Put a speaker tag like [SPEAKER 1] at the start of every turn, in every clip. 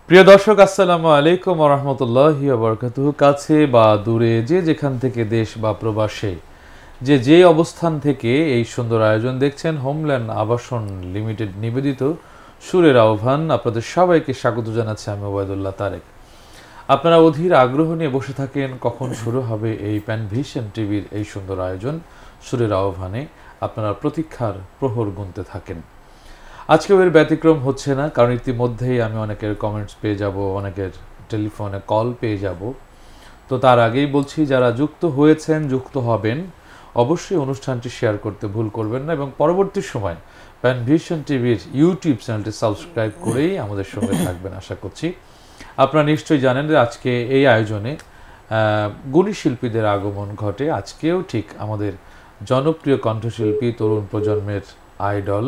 [SPEAKER 1] প্রিয় দর্শক, আসসালামু আলাইকুম ওয়া রাহমাতুল্লাহি ওয়া বারাকাতুহু। কাছে বা দূরে যে যেখান থেকে দেশ বা প্রবাসে যে অবস্থান থেকে এই সুন্দর আয়োজন দেখছেন, হোমল্যান্ড আবাসন লিমিটেড নিবেদিত সুরের আহ্বান, আপনাদের সবাইকে স্বাগত জানাচ্ছি আমি ওবায়দুল্লাহ তারেক। আপনারা অধীর আগ্রহ নিয়ে বসে থাকেন কখন শুরু হবে এই প্যানভিশন টিভির এই সুন্দর আয়োজন সুরের আহ্বানে। আপনারা প্রতীক্ষার প্রহর গুনতে থাকেন। আজকেও এর ব্যতিক্রম হচ্ছে না, কারণ ইতিমধ্যেই আমি অনেকের কমেন্টস পেয়ে যাব, অনেকের টেলিফোনে কল পেয়ে যাব। তো তার আগেই বলছি, যারা যুক্ত হয়েছেন, যুক্ত হবেন, অবশ্যই অনুষ্ঠানটি শেয়ার করতে ভুল করবেন না, এবং পরবর্তী সময় প্যানভিশন টিভির ইউটিউব চ্যানেলটি সাবস্ক্রাইব করেই আমাদের সঙ্গে থাকবেন আশা করছি। আপনারা নিশ্চয়ই জানেন যে আজকে এই আয়োজনে গুণী শিল্পীদের আগমন ঘটে। আজকেও ঠিক আমাদের জনপ্রিয় কণ্ঠশিল্পী, তরুণ প্রজন্মের আইডল,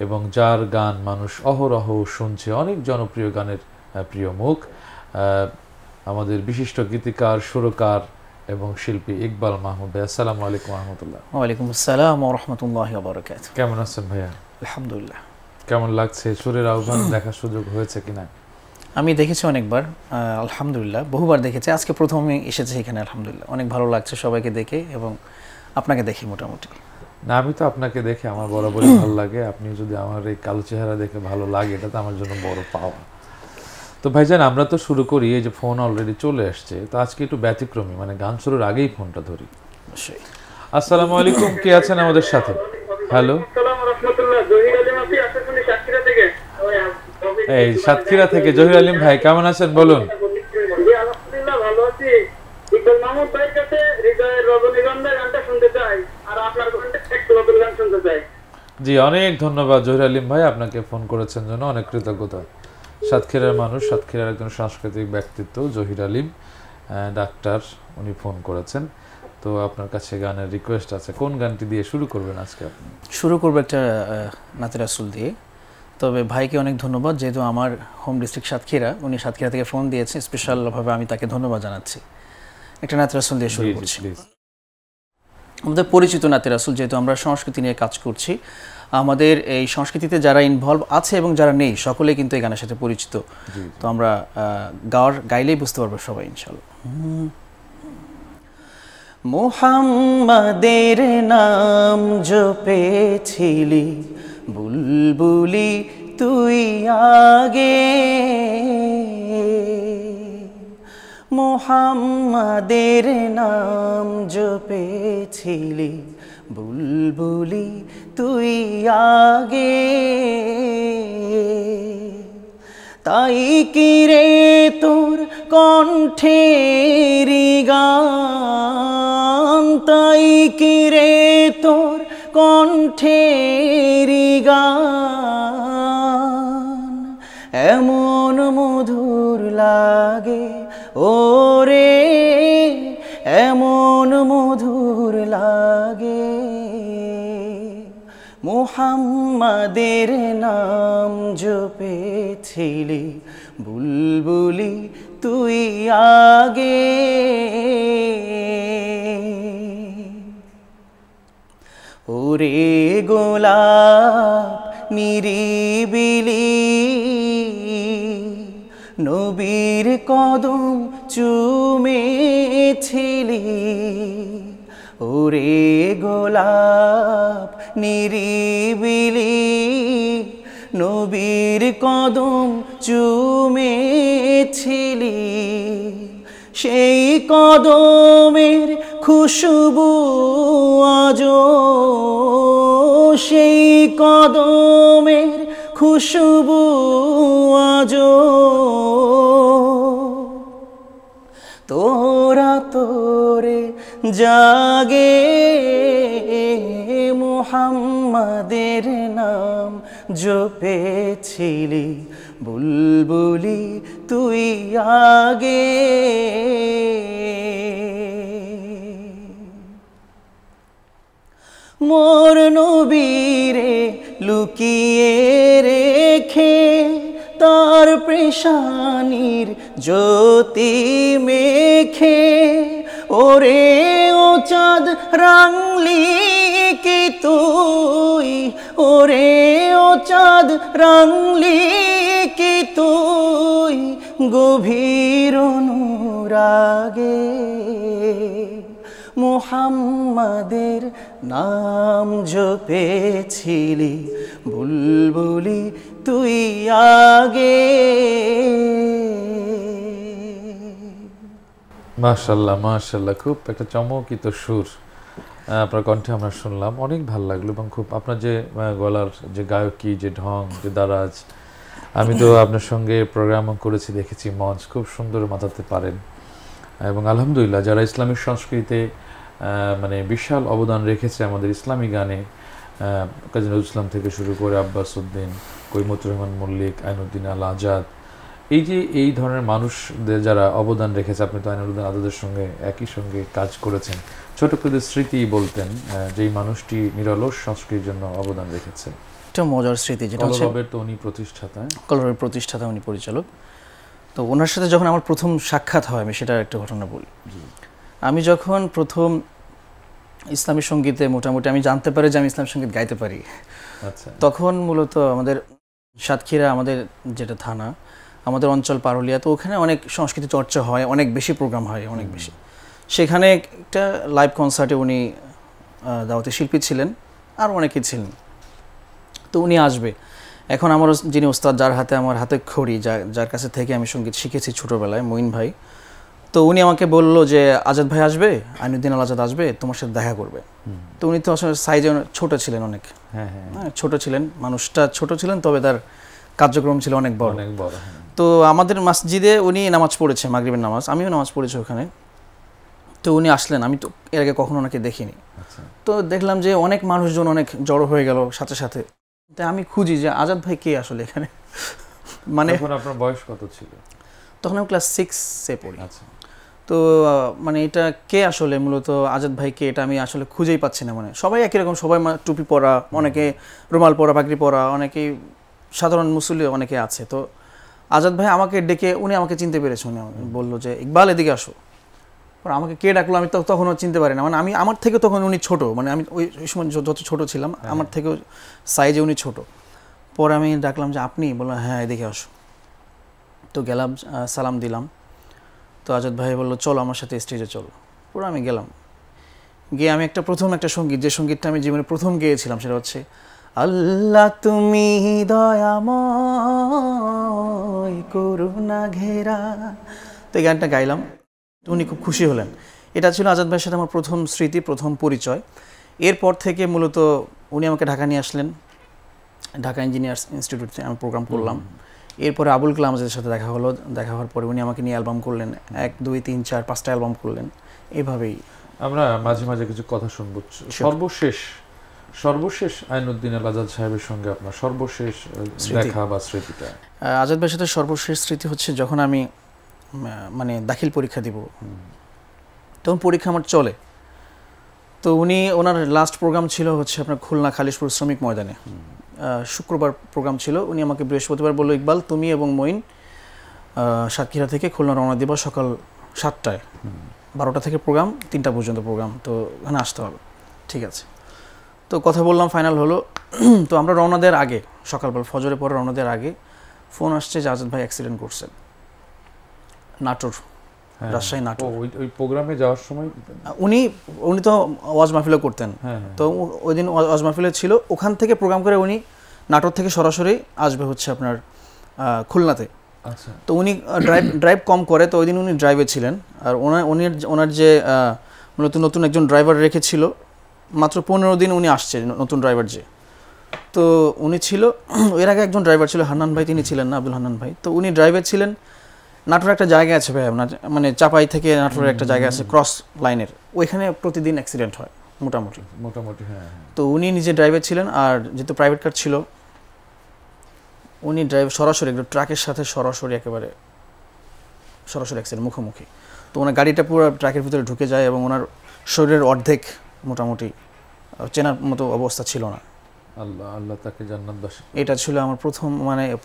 [SPEAKER 1] এবং যার গান মানুষ অহরহ শুনছে, অনেক জনপ্রিয় গানের প্রিয় মুখ, আমাদের বিশিষ্ট গীতিকার, সুরকার এবং শিল্পী ইকবাল মাহমুদ ভাই। আসসালামু আলাইকুম ওয়া রাহমাতুল্লাহ।
[SPEAKER 2] ওয়া আলাইকুম আসসালাম ওয়া রাহমাতুল্লাহি ওয়া বারাকাতুহু।
[SPEAKER 1] কেমন আছেন ভাইয়া?
[SPEAKER 2] আলহামদুলিল্লাহ।
[SPEAKER 1] কেমন লাগছে? সুরের আহ্বান দেখার সুযোগ হয়েছে কিনা?
[SPEAKER 2] আমি দেখেছি অনেকবার, আলহামদুলিল্লাহ, বহুবার দেখেছি। আজকে প্রথম আমি এসেছি এখানে, আলহামদুলিল্লাহ। অনেক ভালো লাগছে সবাইকে দেখে এবং আপনাকে দেখি মোটামুটি।
[SPEAKER 1] না, আমি তো আপনাকে দেখে আমার বরাবরই ভালো লাগে। আপনি যদি আমার এই কালো চেহারা দেখে ভালো লাগে, এটা তো আমার জন্য বড় পাওয়া। তো ভাইজান, আমরা তো শুরু করি, এই যে ফোন অলরেডি চলে আসছে, তো আজকে একটু ব্যতিক্রমী, মানে গান শুরুর আগেই ফোনটা ধরি।
[SPEAKER 2] অবশ্যই।
[SPEAKER 1] আসসালামু আলাইকুম, কে আছেন আমাদের সাথে? হ্যালো, এই সাতক্ষীরা থেকে জহির আলিম ভাই, কেমন আছেন বলুন?
[SPEAKER 3] আলহামদুলিল্লাহ, ভালো আছি। ইকবাল মাহমুদ ভাইয়ের কাছে হৃদয়ের রজনীগন্ধা গানটা শুনতে চাই, আর আপনার একটা নতুন গান শুনতে চাই।
[SPEAKER 1] জি, অনেক ধন্যবাদ জহির আলিম ভাই, আপনাকে ফোন করেছেন জন্য অনেক কৃতজ্ঞতা। সাতক্ষীরার মানুষ, সাতক্ষীরার একজন সাংস্কৃতিক ব্যক্তিত্ব জহির আলিম ডাক্তার, উনি ফোন করেছেন। তো আপনার কাছে গানের রিকোয়েস্ট আছে, কোন গানটি দিয়ে শুরু করবেন আজকে আপনি?
[SPEAKER 2] শুরু করবো একটা নাতে রাসূল দিয়ে। তবে ভাইকে অনেক ধন্যবাদ, যেহেতু আমার হোম ডিস্ট্রিক্ট সাতক্ষীরা, উনি সাতক্ষীরা থেকে ফোন দিয়েছে, স্পেশালভাবে আমি তাকে ধন্যবাদ জানাচ্ছি। একটা নাতে রাসূল দিয়ে শুরু করছি। আমাদের পরিচিত নাতে রাসূল, যেহেতু আমরা সংস্কৃতি নিয়ে কাজ করছি, আমাদের এই সংস্কৃতিতে যারা ইনভলভ আছে এবং যারা নেই, সকলেই কিন্তু এই গানের সাথে পরিচিত। তো আমরা গাইলেই বুঝতে পারবো সবাই ইনশাআল্লাহ। মুহাম্মাদের নাম জপেছিলি বুলবুলি তুই আগে, মুহাম্মাদের নাম জপেছিলি বুলবুলি তুই আগে, তাই কি রে তোর কণ্ঠের গান, তাই কি রে তোর কণ্ঠের গান এমন মধুর লাগে ওরে, এমন মধুর লাগে। মুহাম্মাদের নাম জপেছিলি বুলবুলি তুই আগে, ওরে গোলাপ নিরিবিলি নবীর কদম চুমেছিলি, ওরে গোলাপ নিরিবিলি নবীর কদম চুমেছিলি, সেই কদমের খুশবু আজো, সেই কদমের খুশবু আজো তোরা তোরে জাগে, মুহাম্মাদের নাম জপেছিলি বুলবুলি তুই আগে, মোর নবীরে লুকিয়ে রেখে তার পেশানির জ্যোতি মেখে, ওরে ও চাঁদ রাঙলি কি তুই, ওরে ও চাঁদ রাঙলি কি তুই, গভীর অনুরাগে মুহাম্মাদের নাম জপেছিলি বুলবুলি তুই আগে।
[SPEAKER 1] মাশাআল্লাহ মাশাআল্লাহ, খুব একটা চমকিত সুর আপনার কণ্ঠে আমরা শুনলাম, অনেক ভালো লাগলো। এবং খুব আপনার যে গলার যে গায়কী, যে ঢং, যে দারাজ, আমি তো আপনার সঙ্গে প্রোগ্রাম করেছি, দেখেছি, মঞ্চ খুব সুন্দর মাতাতে পারেন। এবং আলহামদুলিল্লাহ যারা ইসলামিক সংস্কৃতিতে মানে বিশাল অবদান রেখেছে আমাদের ইসলামী গানে, কাজী নজরুল ইসলাম থেকে শুরু করে আব্বাস উদ্দিন, কৈমতুর রহমান মল্লিক, আইনুদ্দিন আল আজাদ, এই যে এই ধরনের মানুষদের যারা অবদান রেখেছে, আপনি তো আইনুদ্দিন আজাদের সঙ্গে একই সঙ্গে কাজ করেছেন, ছোট করে স্মৃতি বলতেন যেই মানুষটি নিরলস সংস্কৃতির জন্য অবদান রেখেছে।
[SPEAKER 2] একটা মজার স্মৃতি যেটা হচ্ছে
[SPEAKER 1] কলরবের তো উনি প্রতিষ্ঠাতা,
[SPEAKER 2] কলরবের প্রতিষ্ঠাতা, উনি পরিচালক। তো ওনার সাথে যখন আমার প্রথম সাক্ষাৎ হয়, আমি সেটার একটা ঘটনা বলি। আমি যখন প্রথম ইসলামী সঙ্গীতে মোটামুটি আমি জানতে পারি যে আমি ইসলামী সঙ্গীত গাইতে পারি, আচ্ছা, তখন মূলত আমাদের সাতক্ষীরা, আমাদের যেটা থানা, আমাদের অঞ্চল পারুলিয়া, তো ওখানে অনেক সংস্কৃতি চর্চা হয়, অনেক বেশি প্রোগ্রাম হয়, অনেক বেশি। সেখানে একটা লাইভ কনসার্টে উনি দাওয়াতি শিল্পী ছিলেন, আর অনেকেই ছিলেন। তো উনি আসবে, এখন আমার যিনি ওস্তাদ, যার হাতে আমার হাতে খড়ি, যার কাছে থেকে আমি সঙ্গীত শিখেছি ছোটোবেলায়, মঈন ভাই, তো উনি আমাকে বললো যে আজাদ ভাই আসবে, আইনুদ্দিন আল আজাদ আসবে, তোমার সাথে দেখা করবে। তো উনি তো আসলে সাইজে ছোট ছিলেন, অনেক ছোট ছিলেন, মানুষটা ছোট ছিলেন, তবে তার কার্যক্রম ছিল অনেক বড়। তো আমাদের মসজিদে উনি নামাজ পড়েছে, মাগরিবের নামাজ, আমিও নামাজ পড়েছি ওখানে। তো উনি আসলেন, আমি তো এর আগে কখনো ওনাকে দেখিনি। তো দেখলাম যে অনেক মানুষজন অনেক জড়ো হয়ে গেল সাথে সাথে। তাই আমি খুঁজি যে আজাদ ভাই কে আসলে এখানে। মানে
[SPEAKER 1] আপনার বয়স কত ছিল
[SPEAKER 2] তখন? আমি ক্লাস 6-এ পড়ি। তো মানে এটা কে আসলে, মূলত আজাদ ভাই কে, এটা আমি আসলে খুঁজেই পাচ্ছি না। মানে সবাই একই রকম, সবাই টুপি পরা, অনেকে রুমাল পরা, পাগড়ি পরা, অনেকেই সাধারণ মুসল্লি অনেকে আছে। তো আজাদ ভাই আমাকে ডেকে, উনি আমাকে চিনতে পেরেছে, উনি আমাকে বললো যে ইকবাল এদিকে আসো। আমাকে কে ডাকলো আমি তো তখনও চিনতে পারি না। মানে আমার থেকে তখন উনি ছোট, মানে আমি ওই সময় যত ছোট ছিলাম, আমার থেকেও সাইজে উনি ছোট। পরে আমি ডাকলাম যে আপনি, বললাম হ্যাঁ এদিকে আসো। তো গেলাম, সালাম দিলাম। তো আজাদ ভাই বললো চলো আমার সাথে স্টেজে চলো। পুরো আমি গেলাম, গিয়ে আমি প্রথম একটা সঙ্গীত, যে সঙ্গীতটা আমি জীবনে প্রথম গেয়েছিলাম, সেটা হচ্ছে আল্লাহ তুমি দয়াময় করুণা ঘেরা। তো এই গানটা গাইলাম, তো উনি খুব খুশি হলেন। এটা ছিল আজাদ ভাইয়ের সাথে আমার প্রথম স্মৃতি, প্রথম পরিচয়। এরপর থেকে মূলত উনি আমাকে ঢাকা নিয়ে আসলেন, ঢাকা ইঞ্জিনিয়ার্স ইনস্টিটিউটে আমি প্রোগ্রাম করলাম। এরপরে আবুল কালাম আজাদের সাথে দেখা হলো, দেখা হওয়ার পরে উনি আমাকে নিয়ে অ্যালবাম করলেন, 1, 2, 3, 4, 5টা অ্যালবাম করলেন। এইভাবেই
[SPEAKER 1] আমরা মাঝে মাঝে কিছু কথা শুনবো। সর্বশেষ আইনুদ্দিন আল আজাদ সাহেবের সঙ্গে আপনার সর্বশেষ দেখা বা স্মৃতিটা?
[SPEAKER 2] আজাদ ভাইয়ের সাথে সর্বশেষ স্মৃতি হচ্ছে যখন আমি মানে দাখিল পরীক্ষা দিব, তখন পরীক্ষা আমার চলে। তো ওনার লাস্ট প্রোগ্রাম ছিল হচ্ছে আপনার খুলনা খালিশপুর শ্রমিক ময়দানে, শুক্রবার প্রোগ্রাম ছিল। উনি আমাকে বৃহস্পতিবার বললো ইকবাল তুমি এবং মঈন সাতক্ষীরা থেকে খুলনা রওনা দিবা সকাল 7টায়, 12টা থেকে প্রোগ্রাম, 3টা পর্যন্ত প্রোগ্রাম, তো ওখানে আসতে হবে। ঠিক আছে, তো কথা বললাম, ফাইনাল হলো। তো আমরা রওনা দেওয়ার আগে, সকালবেলা ফজরের পরে রওনা দেওয়ার আগে ফোন আসছে যে আজাদ ভাই অ্যাক্সিডেন্ট করছেন নাটোর, রাজশাহী নাটোর।
[SPEAKER 1] ওই প্রোগ্রামে যাওয়ার সময়
[SPEAKER 2] উনি তো ওয়াজ মাহফিলও করতেন। তো ওই দিন ওয়াজ মাহফিলে ছিল, ওখান থেকে প্রোগ্রাম করে উনি নাটোর থেকে সরাসরি আসবে হচ্ছে আপনার খুলনাতে।
[SPEAKER 1] আচ্ছা,
[SPEAKER 2] তো উনি ড্রাইভ কম করে, তো ওই দিন উনি ড্রাইভে ছিলেন। আর ওনার যে মূলত নতুন একজন ড্রাইভার রেখেছিল, মাত্র 15 দিন উনি আসছে, নতুন ড্রাইভার যে। তো উনি ছিল, এর আগে একজন ড্রাইভার ছিল হান্নান ভাই, তিনি ছিলেন না, আব্দুল হান্নান ভাই। তো উনি ড্রাইভার ছিলেন। নাটোর একটা জায়গা আছে ভাই আপনার, মানে চাপাই থেকে নাটোরের একটা জায়গা আছে ক্রস লাইনের, ওইখানে প্রতিদিন অ্যাক্সিডেন্ট হয় মোটামুটি।
[SPEAKER 1] হ্যাঁ।
[SPEAKER 2] তো উনি নিজে ড্রাইভার ছিলেন, আর যেহেতু প্রাইভেট কার ছিল, উনি সরাসরি ট্রাকের সাথে একেবারে সরাসরি অ্যাক্সিডেন্ট, মুখোমুখি। তো ওনার গাড়িটা পুরো ট্রাকের ভিতরে ঢুকে যায় এবং ওনার শরীরের অর্ধেক মোটামুটি চেনার মতো অবস্থা ছিল না।
[SPEAKER 1] আল্লাহ তাকে জান্নাত দান।
[SPEAKER 2] এটা ছিল আমার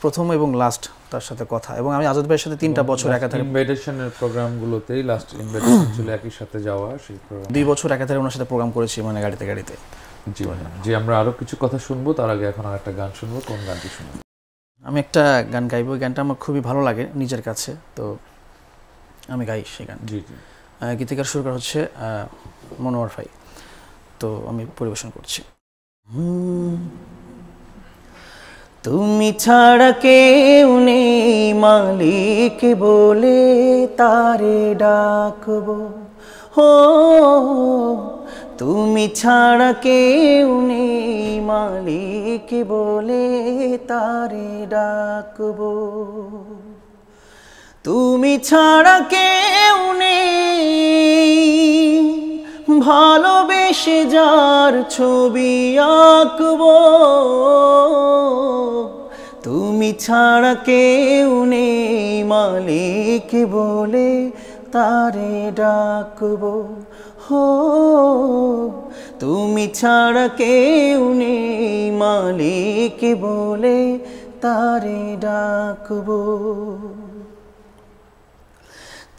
[SPEAKER 2] প্রথম এবং লাস্ট তার সাথে কথা। এবং আমি আজাদ ভাইয়ের সাথে 3টা বছর একাধারে
[SPEAKER 1] ইনভাইটেশনের প্রোগ্রামগুলোতেই লাস্ট ইনভাইটেশন ছিল একই সাথে যাওয়া, সেই প্রোগ্রাম
[SPEAKER 2] 2 বছর একাধারে ওনার সাথে প্রোগ্রাম করেছি, মানে গাড়িতে।
[SPEAKER 1] জি, আমরা আরো কিছু কথা শুনবো, তার আগে এখন আরেকটা গান শুনবো। কোন গানটি শুনবো?
[SPEAKER 2] আমি একটা গান গাইবো, এই গানটা আমার খুবই ভালো লাগে নিজের কাছে, তো আমি গাই সেই গান।
[SPEAKER 1] জি জি।
[SPEAKER 2] গীতিকার সুরকার হচ্ছে মনোয়ার ভাই, তো আমি পরিবেশন করছি। তুমি ছাড়া কেউ নেই মালিক বলে তারে ডাকবো, হো তুমি ছাড়া কেউ নেই মালিক বলে তারে ডাকবো, তুমি ছাড়া কেউ নেই ভালোবেসে যার ছবি আঁকবো, তুমি ছাড়া কেউ নেই মালিক বলে তারে ডাকবো, হো তুমি ছাড়া কেউ নেই মালিক বলে তারে ডাকবো।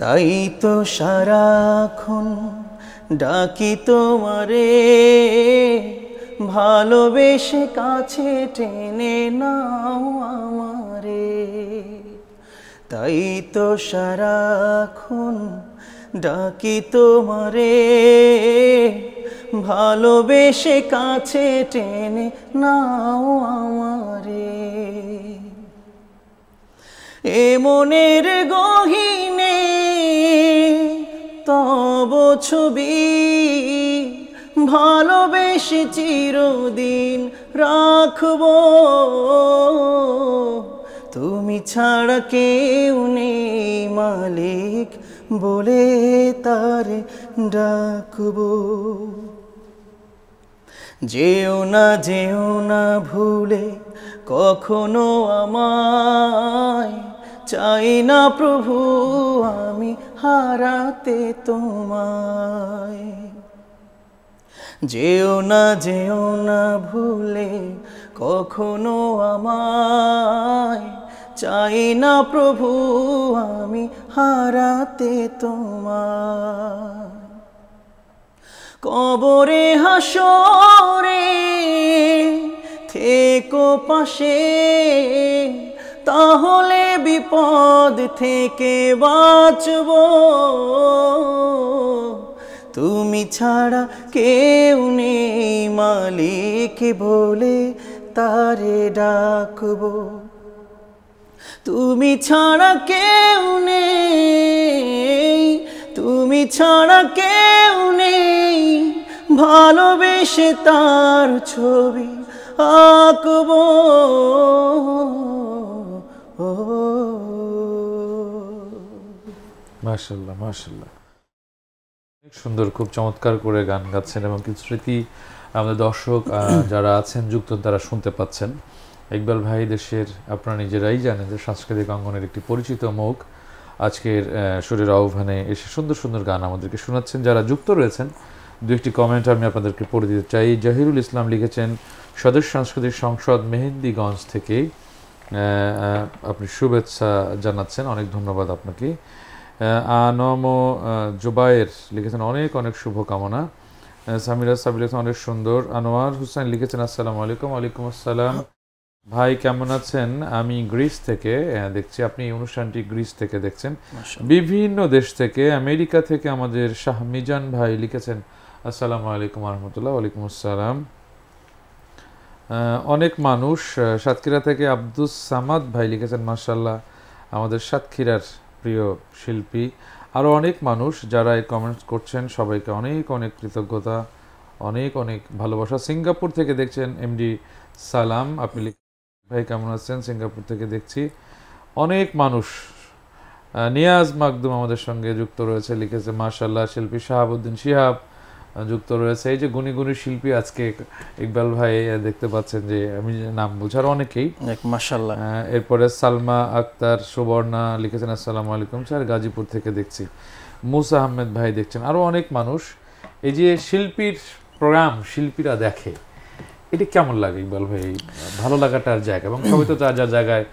[SPEAKER 2] তাই তো সারাক্ষণ ডাকি তোমারে, ভালোবেসে কাছে টেনে নাও আমারে, তাই তো সারাক্ষণ ডাকি তোমারে, ভালোবেসে কাছে টেনে নাও আমারে। এ মনের গহীনে তব ছবি ভালোবেসে চিরদিন রাখবো, তুমি ছাড়া কেউ নেই মালিক বলে তারে ডাকবো। যেও না ভুলে কখনো আমায়, চাই না প্রভু আমি হারাতে তোমায়। যেও না ভুলে কখনো আমায়, চাই না প্রভু আমি হারাতে তোমায়। কবরে হাসরে থেকো পাশে, তাহলে বিপদ থেকে বাঁচবো, তুমি ছাড়া কেউ নেই মালিক বলে তারে ডাকবো, তুমি ছাড়া কেউ নেই, তুমি ছাড়া কেউ নেই ভালোবেসে তার ছবি আঁকবো।
[SPEAKER 1] মাশাআল্লাহ মাশাআল্লাহ, অনেক সুন্দর, খুব চমৎকার করে গান গাচ্ছেন এবং কিছু স্মৃতি আমাদের দর্শক যারা আছেন যুক্ত তারা শুনতে পাচ্ছেন। ইকবাল ভাই দেশের আপনারা নিজেরাই জানেন যে সাংস্কৃতিক অঙ্গনের একটি পরিচিত মুখ, আজকের সুরের আহ্বানে এসে সুন্দর সুন্দর গান আমাদেরকে শোনাচ্ছেন। যারা যুক্ত রয়েছেন দু একটি কমেন্ট আমি আপনাদেরকে পড়ে দিতে চাই। জহিরুল ইসলাম লিখেছেন স্বদেশ সাংস্কৃতিক সংসদ মেহেন্দিগঞ্জ থেকে আপনি শুভেচ্ছা জানাচ্ছেন, অনেক ধন্যবাদ আপনাকে। আনম জুবায়ের লিখেছেন অনেক অনেক শুভকামনা। সামিরা সাবির লিখেছেন অনেক সুন্দর। আনোয়ার হুসাইন লিখেছেন আসসালামু আলাইকুম। ওয়ালাইকুম আসসালাম ভাই, কেমন আছেন? আমি গ্রিস থেকে দেখছি, আপনি এই অনুষ্ঠানটি গ্রিস থেকে দেখছেন। বিভিন্ন দেশ থেকে, আমেরিকা থেকে আমাদের শাহ মিজান ভাই লিখেছেন আসসালামু আলাইকুম রহমতুল্লাহ। ওয়ালাইকুম আসসালাম। অনেক মানুষ সাতক্ষীরা থেকে আব্দুস সামাদ ভাই লিখেছেন মাশাআল্লাহ, আমাদের সাতক্ষীরার প্রিয় শিল্পী। আরও অনেক মানুষ যারা এই কমেন্টস করছেন, সবাইকে অনেক অনেক কৃতজ্ঞতা, অনেক অনেক ভালোবাসা। সিঙ্গাপুর থেকে দেখছেন এমডি সালাম, আপনি ভাই কেমন আছেন? সিঙ্গাপুর থেকে দেখছি। অনেক মানুষ, নিয়াজ মাকদুম আমাদের সঙ্গে যুক্ত রয়েছে, লিখেছে মাশাআল্লাহ। শিল্পী শাহাবুদ্দিন শিহাব যুক্ত রয়েছে। এই যে গুণী গুণী শিল্পী আজকে ইকবাল ভাই দেখতে পাচ্ছেন যে আমি নাম বুঝার অনেকেই
[SPEAKER 2] মাশাআল্লাহ।
[SPEAKER 1] এরপরে সালমা আক্তার সুবর্ণা লিখেছেন আসসালামু আলাইকুম স্যার, গাজীপুর থেকে দেখছি। মুসা আহমেদ ভাই দেখছেন, আরও অনেক মানুষ। এই যে শিল্পীর প্রোগ্রাম শিল্পীরা দেখে, এটা কেমন লাগে ইকবাল ভাই? ভালো লাগাটার জায়গা, এবং সবাই তো তার যার জায়গায়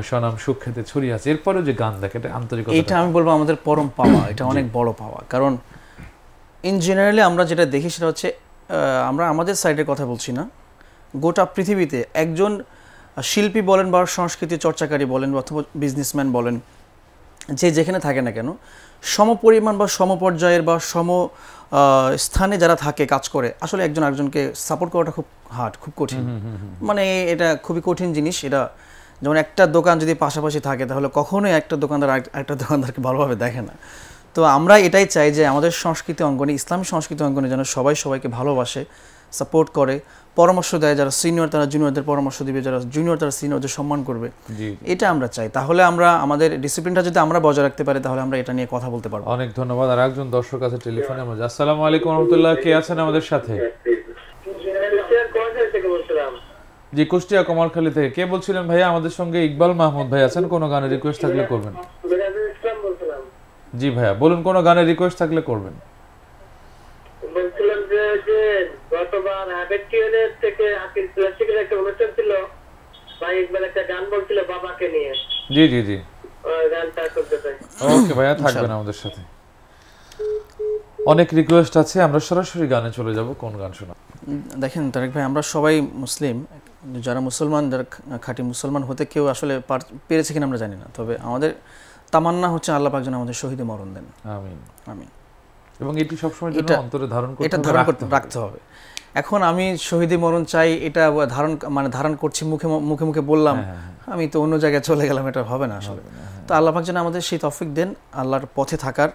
[SPEAKER 1] স্বনাম সুখ্যাতি ছড়িয়ে আছে, এরপরেও যে গান দেখে এটা আন্তরিকতা,
[SPEAKER 2] এটা আমি বলবো আমাদের পরম পাওয়া, এটা অনেক বড় পাওয়া। কারণ ইন জেনারেলি আমরা যেটা দেখি সেটা হচ্ছে, আমরা আমাদের সাইডের কথা বলছি না, গোটা পৃথিবীতে একজন শিল্পী বলেন বা সংস্কৃতি চর্চাকারী বলেন অথবা বিজনেসম্যান বলেন, যে যেখানে থাকে না কেন, সমপরিমাণ বা সমপর্যায়ের বা স্থানে যারা থাকে কাজ করে, আসলে একজন আরেকজনকে সাপোর্ট করাটা খুব হার্ড, খুব কঠিন। মানে এটা খুবই কঠিন জিনিস। এটা যেমন একটা দোকান যদি পাশাপাশি থাকে তাহলে কখনোই একটা দোকানদার একটা দোকানদারকে ভালোভাবে দেখে না। তো আমরা এটাই চাই যে আমাদের সংস্কৃতি অঙ্গনে, ইসলামী সংস্কৃতি অঙ্গনে যেন সবাই সবাইকে ভালোবাসে, সাপোর্ট করে, পরামর্শ দেয়। যারা সিনিয়র তারা জুনিয়রদের পরামর্শ দিবে, যারা জুনিয়র তারা সিনিয়রদের সম্মান করবে। এটা আমরা চাই। তাহলে আমরা আমাদের ডিসিপ্লিনটা যদি আমরা বজায় রাখতে পারি তাহলে আমরা এটা নিয়ে কথা বলতে পারবো।
[SPEAKER 1] অনেক ধন্যবাদ। আর একজন দর্শক আছে টেলিফোনে। আসসালামু আলাইকুম রহমতুল্লাহ, কে আছেন আমাদের সাথে? জি, কুষ্টিয়া কমারখালী থেকে। কে বলছিলেন ভাইয়া? আমাদের সঙ্গে ইকবাল মাহমুদ ভাই আছেন। কোনো গানের রিকোয়েস্ট থাকলে করবেন। জি ভাইয়া বলুন, কোনো গানের রিকোয়েস্ট থাকলে করবেন।
[SPEAKER 3] বলছিলাম যে গতবার হাবিটিয়ানের থেকে আকিল ক্লাসিকের একটা অনুষ্ঠান ছিল, ভাই ইকবাল একটা গান বলছিল বাবাকে নিয়ে।
[SPEAKER 1] জি জি জি,
[SPEAKER 3] ওই গানটা করতে চাই।
[SPEAKER 1] ওকে ভাইয়া, থাকবেন আমাদের সাথে। অনেক রিকোয়েস্ট আছে, আমরা সরাসরি গানে চলে যাব। কোন গান শোনা?
[SPEAKER 2] দেখেন তারেক ভাই, আমরা সবাই মুসলিম, যারা মুসলমান, যারা খাঁটি মুসলমান হতে কেউ আসলে পেরেছে কিনা আমরা জানি না, তবে আমাদের তামান্না হচ্ছে আল্লাহ পাক যেন আমাদের শহীদে মরণ দেন।
[SPEAKER 1] আমিন
[SPEAKER 2] আমিন।
[SPEAKER 1] এবং এটি সবসময় জন্য অন্তরে ধারণ করতে,
[SPEAKER 2] এটা ধারণ করতে রাখতে হবে। এখন আমি শহীদে মরণ চাই, এটা ধারণ করছি, মুখে মুখে বললাম, আমি তো অন্য জায়গায় চলে গেলাম, এটা হবে না আসলে। তো আল্লাহ পাক যেন আমাদের সেই তৌফিক দেন, আল্লাহর পথে থাকার,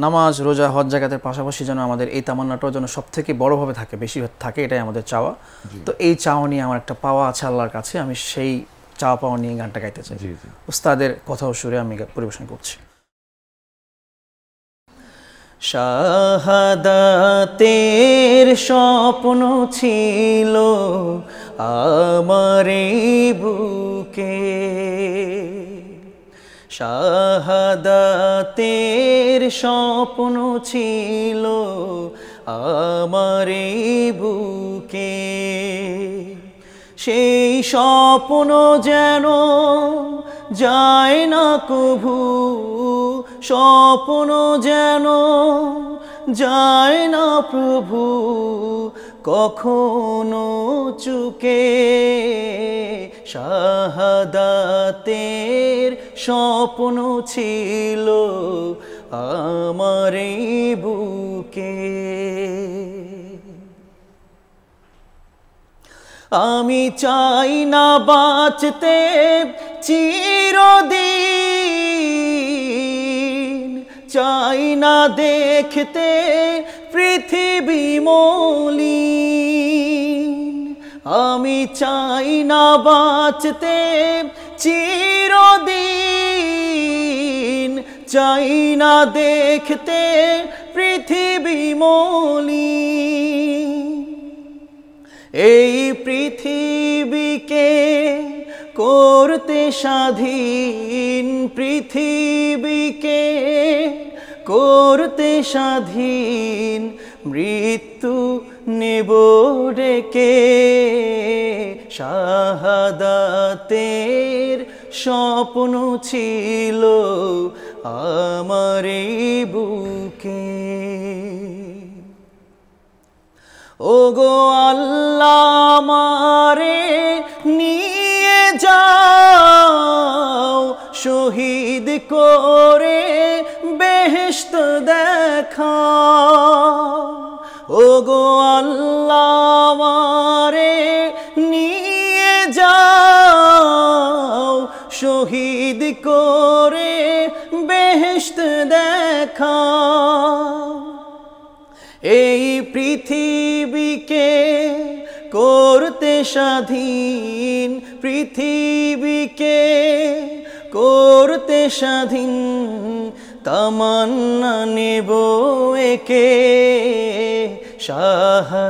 [SPEAKER 2] নামাজ রোজা হজ জাকাতের পাশাপাশি যেন আমাদের এই তামান্নাটাও যেন সব থেকে বড়ভাবে থাকে, বেশি থাকে, এটাই আমাদের চাওয়া। তো এই চাওয়া নিয়ে আমার একটা পাওয়া আছে আল্লাহর কাছে, আমি সেই চাওয়া পাওয়া নিয়ে গানটা গাইতে চাই। উস্তাদের কথা ও সুরে আমি পরিবেশন করছি। শাহাদাতের স্বপ্ন ছিল আমার বুকে, শাহাদাতের স্বপ্ন ছিল আমার বুকে, সেই স্বপ্ন যেন যায় না কভু, স্বপ্ন যেন যায় না প্রভু কখনো চুকে, শাহাদাতের স্বপ্ন ছিল আমার বুকে। আমি চাই না বাঁচতে চিরদিন, চাই না দেখতে পৃথিবী মলিন, আমি চাই না বাঁচতে চিরদিন, চাই না দেখতে পৃথিবী মলিন। এই পৃথিবীকে করতে স্বাধীন, পৃথিবীকে করতে স্বাধীন, মৃত্যু নেব ডেকে, শাহাদাতের স্বপ্ন ছিল আমার বুকে। ওগো আল্লাহ আমারে নিয়ে যাও, শহীদ করে বেহেশত দেখাও। ওগো আল্লাহ আমারে নিয়ে যাও, শহীদ করে বেহেশত দেখাও। এই পৃথিবীকে করতে স্বাধীন, পৃথিবীকে করতে স্বাধীন, তামান্না নেব একে,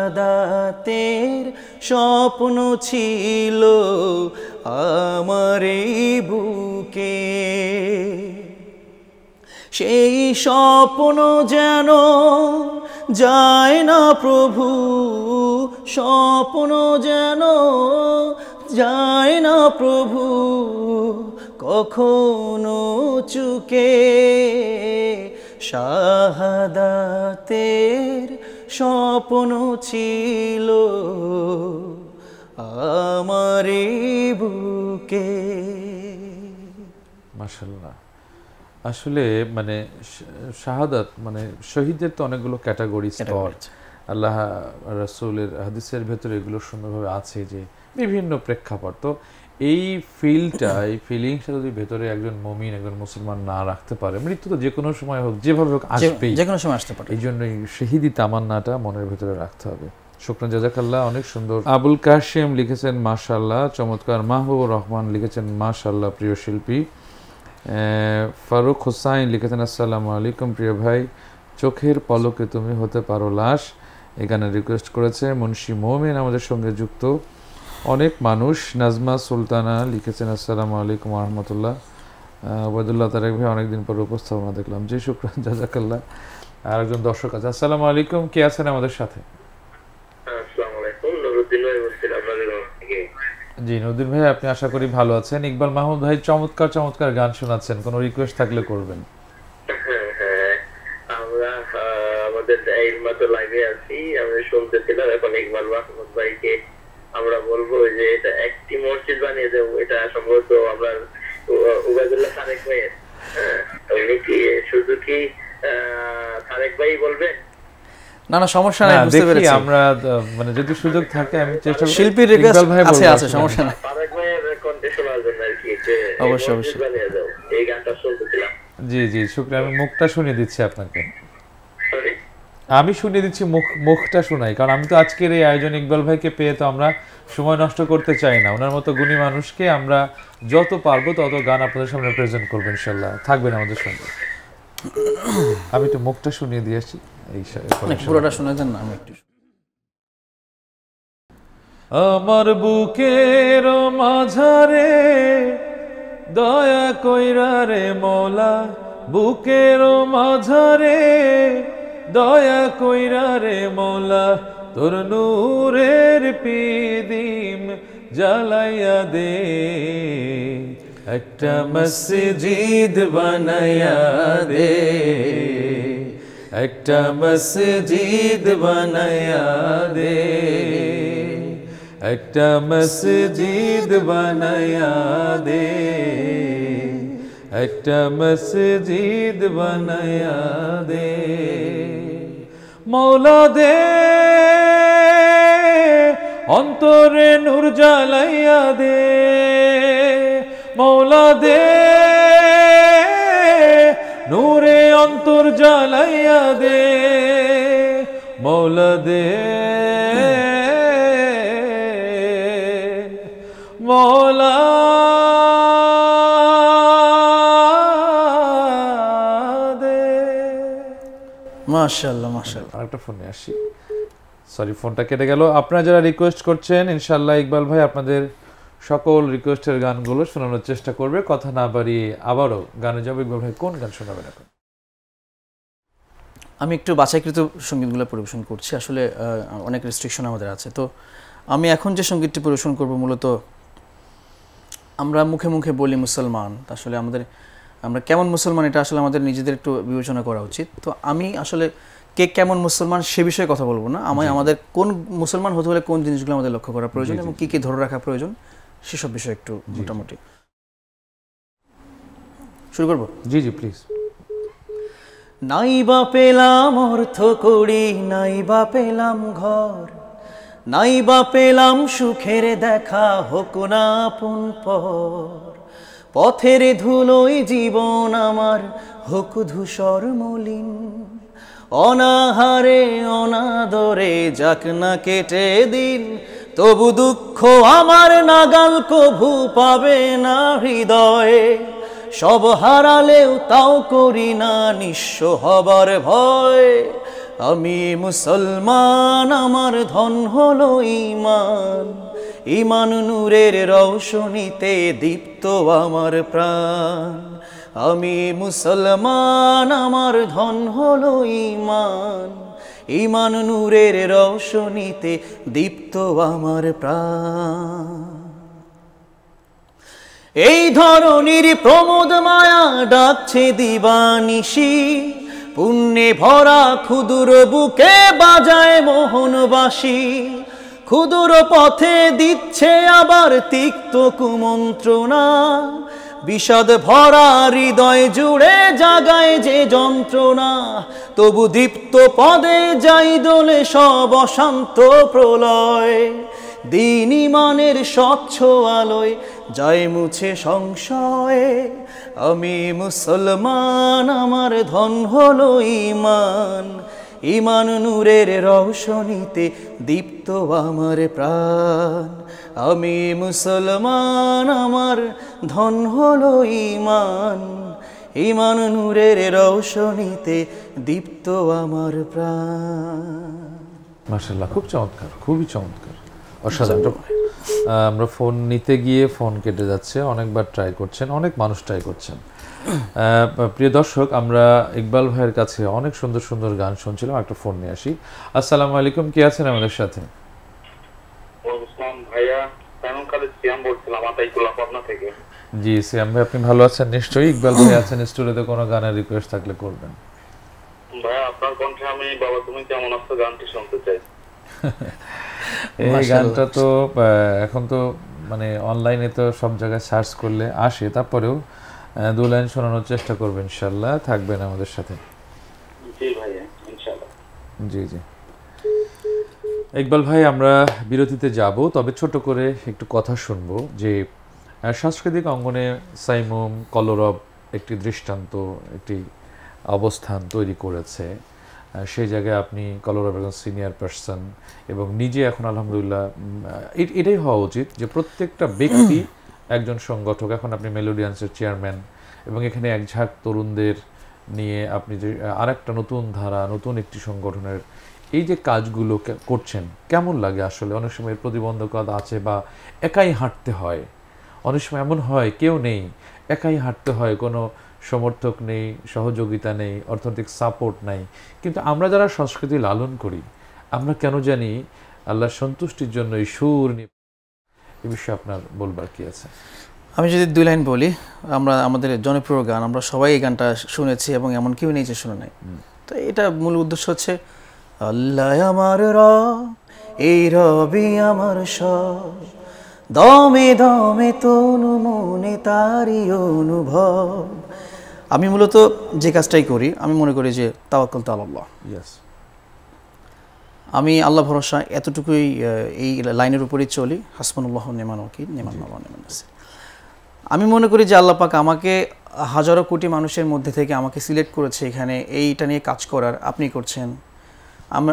[SPEAKER 2] শাহাদাতের স্বপ্ন ছিল আমার বুকে, সেই স্বপ্ন যেন যায় না প্রভু, স্বপ্ন যেন যায় না প্রভু কখনো চুকে, শাহাদাতের স্বপ্ন ছিল আমারে বুকে।
[SPEAKER 1] মাশাআল্লাহ। আসলে মানে শাহাদাত মানে শহীদের তো অনেকগুলো ক্যাটাগরি স্তর, আল্লাহ রাসূলের হাদিসের ভেতরে এগুলো সুন্দরভাবে আছে যে বিভিন্ন প্রেক্ষাপট। তো এই ফিলটা, এই ফিলিংসটা যদি ভেতরে একজন মুমিন, একজন মুসলমান না রাখতে পারে, মৃত্যু তো যে কোনো সময় হোক, যেভাবে হোক আসবেই,
[SPEAKER 2] যে কোনো সময় আসতে পারে।
[SPEAKER 1] এই জন্যই শহীদি তামান্নাটা মনের ভেতরে রাখতে হবে। শুকরান, জাযাকাল্লাহ, অনেক সুন্দর। আবুল কাশেম লিখেছেন মাশাআল্লাহ, চমৎকার। মাহবুবুর রহমান লিখেছেন মাশাআল্লাহ, প্রিয় শিল্পী। ফারুক হোসাইন লিখেছেন আসসালামু আলাইকুম প্রিয় ভাই, চোখের পলকে তুমি হতে পারো লাশ, এই গানের রিকোয়েস্ট করেছে মুন্সি মোমিন আমাদের সঙ্গে যুক্ত অনেক মানুষ। নাজমা সুলতানা লিখেছেন আসসালামু আলাইকুম ওয়া রাহমাতুল্লাহ। ওবায়দুল্লাহ তারেক ভাই, অনেকদিন পর উপস্থাপনা দেখলাম। জি শুকরান, জাযাকাল্লাহ। আর একজন দর্শক আছে। আসসালামু আলাইকুম, কে আছেন আমাদের সাথে?
[SPEAKER 4] আসসালামু আলাইকুম, নুরুদ্দিন ভাই বলছিলাম আপনাদের থেকে।
[SPEAKER 1] জি নুরুদ্দিন ভাই, আপনি আশা করি ভালো আছেন। ইকবাল মাহমুদ ভাই চমৎকার চমৎকার গান শোনাচ্ছেন, কোনো রিকোয়েস্ট থাকলে করবেন।
[SPEAKER 4] হ্যাঁ, আমরা আমাদের এই মাত্র লাইভে আছি, আমরা শুনতেছিলাম। এখন ইকবাল মাহমুদ ভাইকে আমরা বলবো যে এটা একটি মসজিদ বানিয়ে দেবো, এটা সম্ভবত আমরা উবাইদুল্লাহ তারেক ভাইয়ের। উনি কি শুধু কি তারেক ভাই বলবেন?
[SPEAKER 2] না না, সমস্যা নাই, বুঝতে পেরেছি।
[SPEAKER 1] আমরা মানে যদি সুযোগ থাকে আমি চেষ্টা করব।
[SPEAKER 2] শিল্পীর রিকোয়েস্ট আছে আছে, সমস্যা নাই।
[SPEAKER 4] তারেক ভাইয়ের কণ্ঠে শোনার জন্য আর কি, যে
[SPEAKER 2] অবশ্যই অবশ্যই
[SPEAKER 4] বানিয়ে দাও, এই গানটা শুনতেছিলাম।
[SPEAKER 1] জি জি শুকরিয়া, আমি মুখটা শুনিয়ে দিচ্ছি আপনাকে। আমি শুনিয়ে দিচ্ছি, মুখটা শোনাই, কারণ আমি তো আজকের এই আয়োজন ইকবাল ভাইকে পেয়ে তো আমরা সময় নষ্ট করতে চাই না। ওনার মতো গুণী মানুষকে আমরা যত পারবো তত গান আপনাদের সামনে প্রেজেন্ট করবো ইনশাআল্লাহ। থাকবেন আমাদের সঙ্গে। আমি একটু মুখটা শুনিয়ে দিয়ে আসি। এই
[SPEAKER 2] পুরোটা শুনে দেন না, আমি একটু।
[SPEAKER 1] আমার বুকের মাঝারে দয়া কইরা রে মওলা, বুকের মাঝারে দয়া কইরা রে মওলা, তোর নূরের পিদিম জ্বালাইয়া দে, একটা মসজিদ বানাইয়া দে, একটা মসজিদ বানাইয়া দে, একটা মসজিদ বানাইয়া দে, একটা মসজিদ বানাইয়া দে, মওলা দে অন্তরে নূর জ্বালাইয়া দে, মওলা দে নূরে অন্তর জ্বালাইয়া দে, মওলা দে মওলা দে।
[SPEAKER 2] মাশাআল্লাহ মাশাআল্লাহ।
[SPEAKER 1] আরেকটা ফোনে আসি, সরি ফোনটা কেটে গেল। আপনারা যারা রিকোয়েস্ট করছেন, ইনশাআল্লাহ ইকবাল ভাই আপনাদের সকল রিকোয়েস্টের গানগুলো শোনানোর চেষ্টা করবে। কথা না বাড়িয়ে আবারও গানে যাবে। ইকবাল ভাই কোন গান শোনাবেন এখন?
[SPEAKER 2] আমি একটু বাছাইকৃত সঙ্গীতগুলো পরিবেশন করছি। আসলে অনেক রেস্ট্রিকশন আমাদের আছে, তো আমি এখন যে সঙ্গীতটি পরিবেশন করব মূলত আমরা মুখে মুখে বলি মুসলমান, আসলে আমরা কেমন মুসলমান এটা আসলে আমাদের নিজেদের একটু বিবেচনা করা উচিত। তো আমি আসলে কে কেমন মুসলমান সে বিষয়ে কথা বলবো না, আমাদের কোন মুসলমান হতে হলে কোন জিনিসগুলো আমাদের লক্ষ্য করা প্রয়োজন এবং কি কি ধরে রাখা প্রয়োজন সেসব বিষয়ে একটু মোটামুটি শুরু করব।
[SPEAKER 1] জি জি প্লিজ।
[SPEAKER 2] নাইবা পেলাম অর্থ করি, নাইবা পেলাম ঘর, নাইবা পেলাম সুখের দেখা, হোক না আপন পর, পথের ধুলোই জীবন আমার হোক ধূসর মলিন, অনাহারে অনাদরে যাক না কেটে দিন, তবু দুঃখ আমার নাগাল কভু পাবে না হৃদয়ে, সব হারালেও তাও করি না নিঃস্ব হবার ভয়, আমি মুসলমান আমার ধন হলো ঈমান, ঈমান নূরের রৌশনীতে দীপ্ত আমার প্রাণ, আমি মুসলমান আমার ধন হলো ঈমান, ঈমান নূরের রৌশনীতে দীপ্ত আমার প্রাণ। এই ধরনের প্রমোদ মায়া ডাকছে দিবানিশি, পুণ্যে ভরা ক্ষুদুর বুকে বাজায় মোহনবাসী, ক্ষুদুর পথে দিচ্ছে আবার তিক্ত কুমন্ত্রণা, বিষাদ ভরা হৃদয় জুড়ে জাগায় যে যন্ত্রণা, তবু দীপ্ত পদে যাই দোলে সব অশান্ত প্রলয়, দিন ইমানের স্বচ্ছ আলোয় যায় মুছে সংশয়ে, আমি মুসলমান আমার ধন হলো ঈমান, ঈমান নূরের রৌশনীতে দীপ্ত আমার প্রাণ, আমি মুসলমান আমার ধন হলো ঈমান, ঈমান নূরের রৌশনীতে দীপ্ত আমার প্রাণ।
[SPEAKER 1] মাশাআল্লাহ, খুব চমৎকার, খুবই চমৎকার, অসাধারণ। আমরা ফোন নিতে গিয়ে ফোন কেটে যাচ্ছে, অনেকবার ট্রাই করছেন, অনেক মানুষ ট্রাই করছেন। প্রিয় দর্শক, আমরা ইকবাল ভাইয়ের কাছে অনেক সুন্দর সুন্দর গান শুনছিলাম। একটা ফোন নিয়ে আসি। আসসালামু আলাইকুম, কে আছেন আমাদের সাথে?
[SPEAKER 5] ভাইয়া সাইমন খালিদ সিয়াম বলছিলাম আতাইকুল্লাহ পাবনা থেকে।
[SPEAKER 1] জি সিয়াম ভাই, আপনি ভালো আছেন নিশ্চয়ই? ইকবাল ভাই আছেন স্টুডিওতে, কোনো গানের রিকোয়েস্ট থাকলে করবেন।
[SPEAKER 5] ভাইয়া আপনার কণ্ঠে আমি বাবা তুমি কেমন আছো গানটি শুনতে চাই।
[SPEAKER 1] এই গানটা তো এখন তো মানে অনলাইনে তো সব জায়গায় সার্চ করলে আসে, তারপরেও 2 লাইন শোনানোর চেষ্টা করবেন ইনশাআল্লাহ। থাকবেন আমাদের সাথে।
[SPEAKER 5] জি ভাইয়া ইনশাআল্লাহ।
[SPEAKER 1] জি জি ইকবাল ভাই, আমরা বিরতিতে যাব, তবে ছোট করে একটু কথা শুনবো যে সাংস্কৃতিক অঙ্গনে সাইমুম কলরব একটি দৃষ্টান্ত, একটি অবস্থান তৈরি করেছে। সেই জায়গায় আপনি কলরব একজন সিনিয়র পার্সন এবং নিজে এখন আলহামদুলিল্লাহ এটাই হওয়া উচিত যে প্রত্যেকটা ব্যক্তি একজন সংগঠক। এখন আপনি মেলোডিয়ান্সের চেয়ারম্যান এবং এখানে এক ঝাঁক তরুণদের নিয়ে আপনি যে আরেকটা নতুন ধারা, নতুন একটি সংগঠনের এই যে কাজগুলো করছেন, কেমন লাগে আসলে? অনেক সময় প্রতিবন্ধকতা আছে বা একাই হাঁটতে হয়, অনেক সময় এমন হয় কেউ নেই, একাই হাঁটতে হয়, কোনো সমর্থক নেই, সহযোগিতা নেই, অর্থনৈতিক সাপোর্ট নাই। কিন্তু আমরা যারা সংস্কৃতি লালন করি, আমরা কেন জানি আল্লাহর সন্তুষ্টির জন্য এই সুর নিয়ে, এ বিষয়ে আপনার বলবার কি আছে?
[SPEAKER 2] আমি যদি 2 লাইন বলি, আমরা আমাদের জনপ্রিয় গান, আমরা সবাই এই গানটা শুনেছি এবং এমন কেউ নেই যে শুনে নাই। তো এটা মূল উদ্দেশ্য হচ্ছে আল্লাহ আমার রব, এই রবি আমার সব, দমে দমে তনু মনে তারি অনুভব। আমি মূলত যে কাজটাই করি, আমি মনে করি যে তাওয়াক্কুলতু আলাল্লাহ। আমি আল্লাহ ভরসা এতটুকুই, এই লাইনের উপরেই চলি। হাসবুনাল্লাহু ওয়া নি'মাল ওয়াকিল, নি'মান মাওলা ওয়া নি'মান নাসির। আমি মনে করি যে আল্লাহ পাক আমাকে হাজারো কোটি মানুষের মধ্যে থেকে আমাকে সিলেক্ট করেছে এখানে এইটা নিয়ে কাজ করার। আপনি করছেন,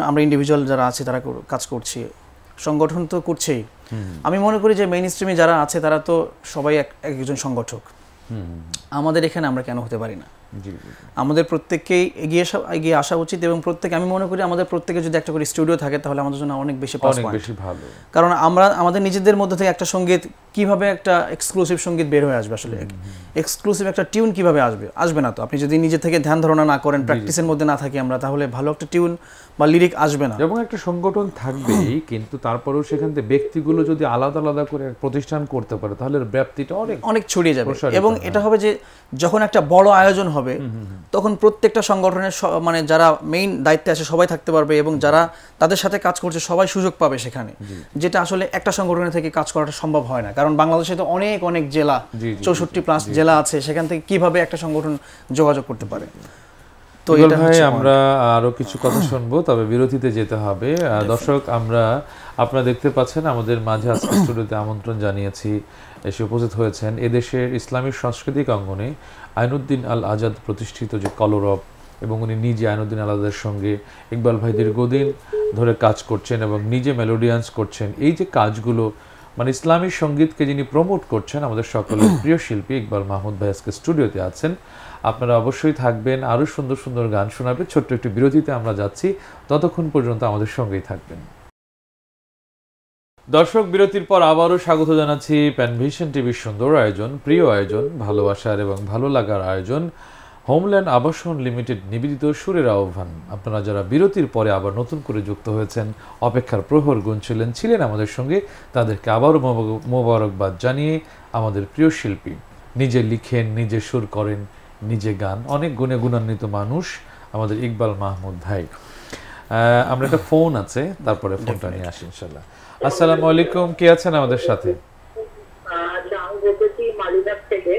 [SPEAKER 2] আমরা ইন্ডিভিজুয়াল যারা আছে তারা কাজ করছি, সংগঠন তো করছেই। আমি মনে করি যে মেইন স্ট্রিমে যারা আছে তারা তো সবাই একজন সংগঠক। আমাদের এখানে আমরা কেন হতে পারি না? আমাদের প্রত্যেককেই এগিয়ে আসা উচিত এবং আমি মনে করি আমাদের প্রত্যেকে যদি একটা করে স্টুডিও থাকে তাহলে আমাদের জন্য অনেক বেশি ভালো। কারণ আমরা আমাদের নিজেদের মধ্যে থেকে একটা সঙ্গীত কিভাবে, একটা এক্সক্লুসিভ সঙ্গীত বের হয়ে আসবে, আসলে এক্সক্লুসিভ একটা টিউন কিভাবে আসবে না। তো আপনি যদি নিজে থেকে ধ্যান ধারণা না করেন, প্র্যাকটিসের মধ্যে না থাকি আমরা, তাহলে ভালো একটা টিউন বা লিরিক আসবে না।
[SPEAKER 1] এবং একটা সংগঠন থাকবেই, কিন্তু তারপরেও সেখান থেকে ব্যক্তিগুলো যদি আলাদা আলাদা করে প্রতিষ্ঠান করতে পারে তাহলে ব্যাপ্তিটা অনেক ছড়িয়ে যাবে। এবং
[SPEAKER 2] এটা হবে যে যখন একটা বড় আয়োজন হবে তখন প্রত্যেকটা সংগঠনের মানে যারা মেইন দায়িত্বে আছে সবাই থাকতে পারবে এবং যারা তাদের সাথে কাজ করছে সবাই সুযোগ পাবে সেখানে, যেটা আসলে একটা সংগঠনের থেকে কাজ করাটা সম্ভব হয় না। কারণ বাংলাদেশে তো অনেক জেলা, 64+ জেলা আছে, সেখান থেকে কিভাবে একটা সংগঠন যোগাযোগ করতে পারে।
[SPEAKER 1] তো এটা ভাই, আমরা আরো কিছু কথা শুনবো, তবে বিরতিতে যেতে হবে। দর্শক, আপনারা দেখতে পাচ্ছেন আমাদের মাঝে আজকে স্টুডিওতে আমন্ত্রণ জানিয়েছি, এসে উপস্থিত হয়েছেন এদেশের ইসলামিক সাংস্কৃতিক অঙ্গনে আইনুদ্দিন আল আজাদ প্রতিষ্ঠিত যে কলরব, এবং উনি নিজে আইনুদ্দিন আল আজাদের সঙ্গে ইকবাল ভাই দীর্ঘদিন ধরে কাজ করছেন এবং নিজে মেলোডিয়ান্স করছেন। এই যে কাজগুলো, মানে ইসলামী সঙ্গীতকে যিনি প্রমোট করছেন, আমাদের সকলের প্রিয় শিল্পী ইকবাল মাহমুদ ভাই আজকে স্টুডিওতে আছেন। আপনারা অবশ্যই থাকবেন, আরও সুন্দর সুন্দর গান শোনাবে। ছোট্ট একটি বিরতিতে আমরা যাচ্ছি, ততক্ষণ পর্যন্ত আমাদের সঙ্গেই থাকবেন। দর্শক, বিরতির পর আবারও স্বাগত জানাচ্ছি প্যানভিশন টিভির সুন্দর আয়োজন, প্রিয় আয়োজন, ভালোবাসার এবং ভালো লাগার আয়োজন, হোমল্যান্ড আবাসন লিমিটেড নিবেদিত সুরের আহ্বান। আপনারা যারা বিরতির পরে আবার নতুন করে যুক্ত হয়েছেন, অপেক্ষার প্রহর ছিলেন আমাদের সঙ্গে, তাদেরকে আবারও মোবারকবাদ জানিয়ে, আমাদের প্রিয় শিল্পী, নিজে লিখেন, নিজে সুর করেন, নিজে গান, অনেক গুণে গুণান্বিত মানুষ আমাদের ইকবাল মাহমুদ ভাই। আমরা একটা ফোন আছে, তারপরে ফোনটা নিয়ে আসি ইনশাল্লাহ। আসসালামু আলাইকুম, কে আছেন আমাদের সাথে?
[SPEAKER 3] আচ্ছা, আমি বলতেছি মালিবাগ থেকে।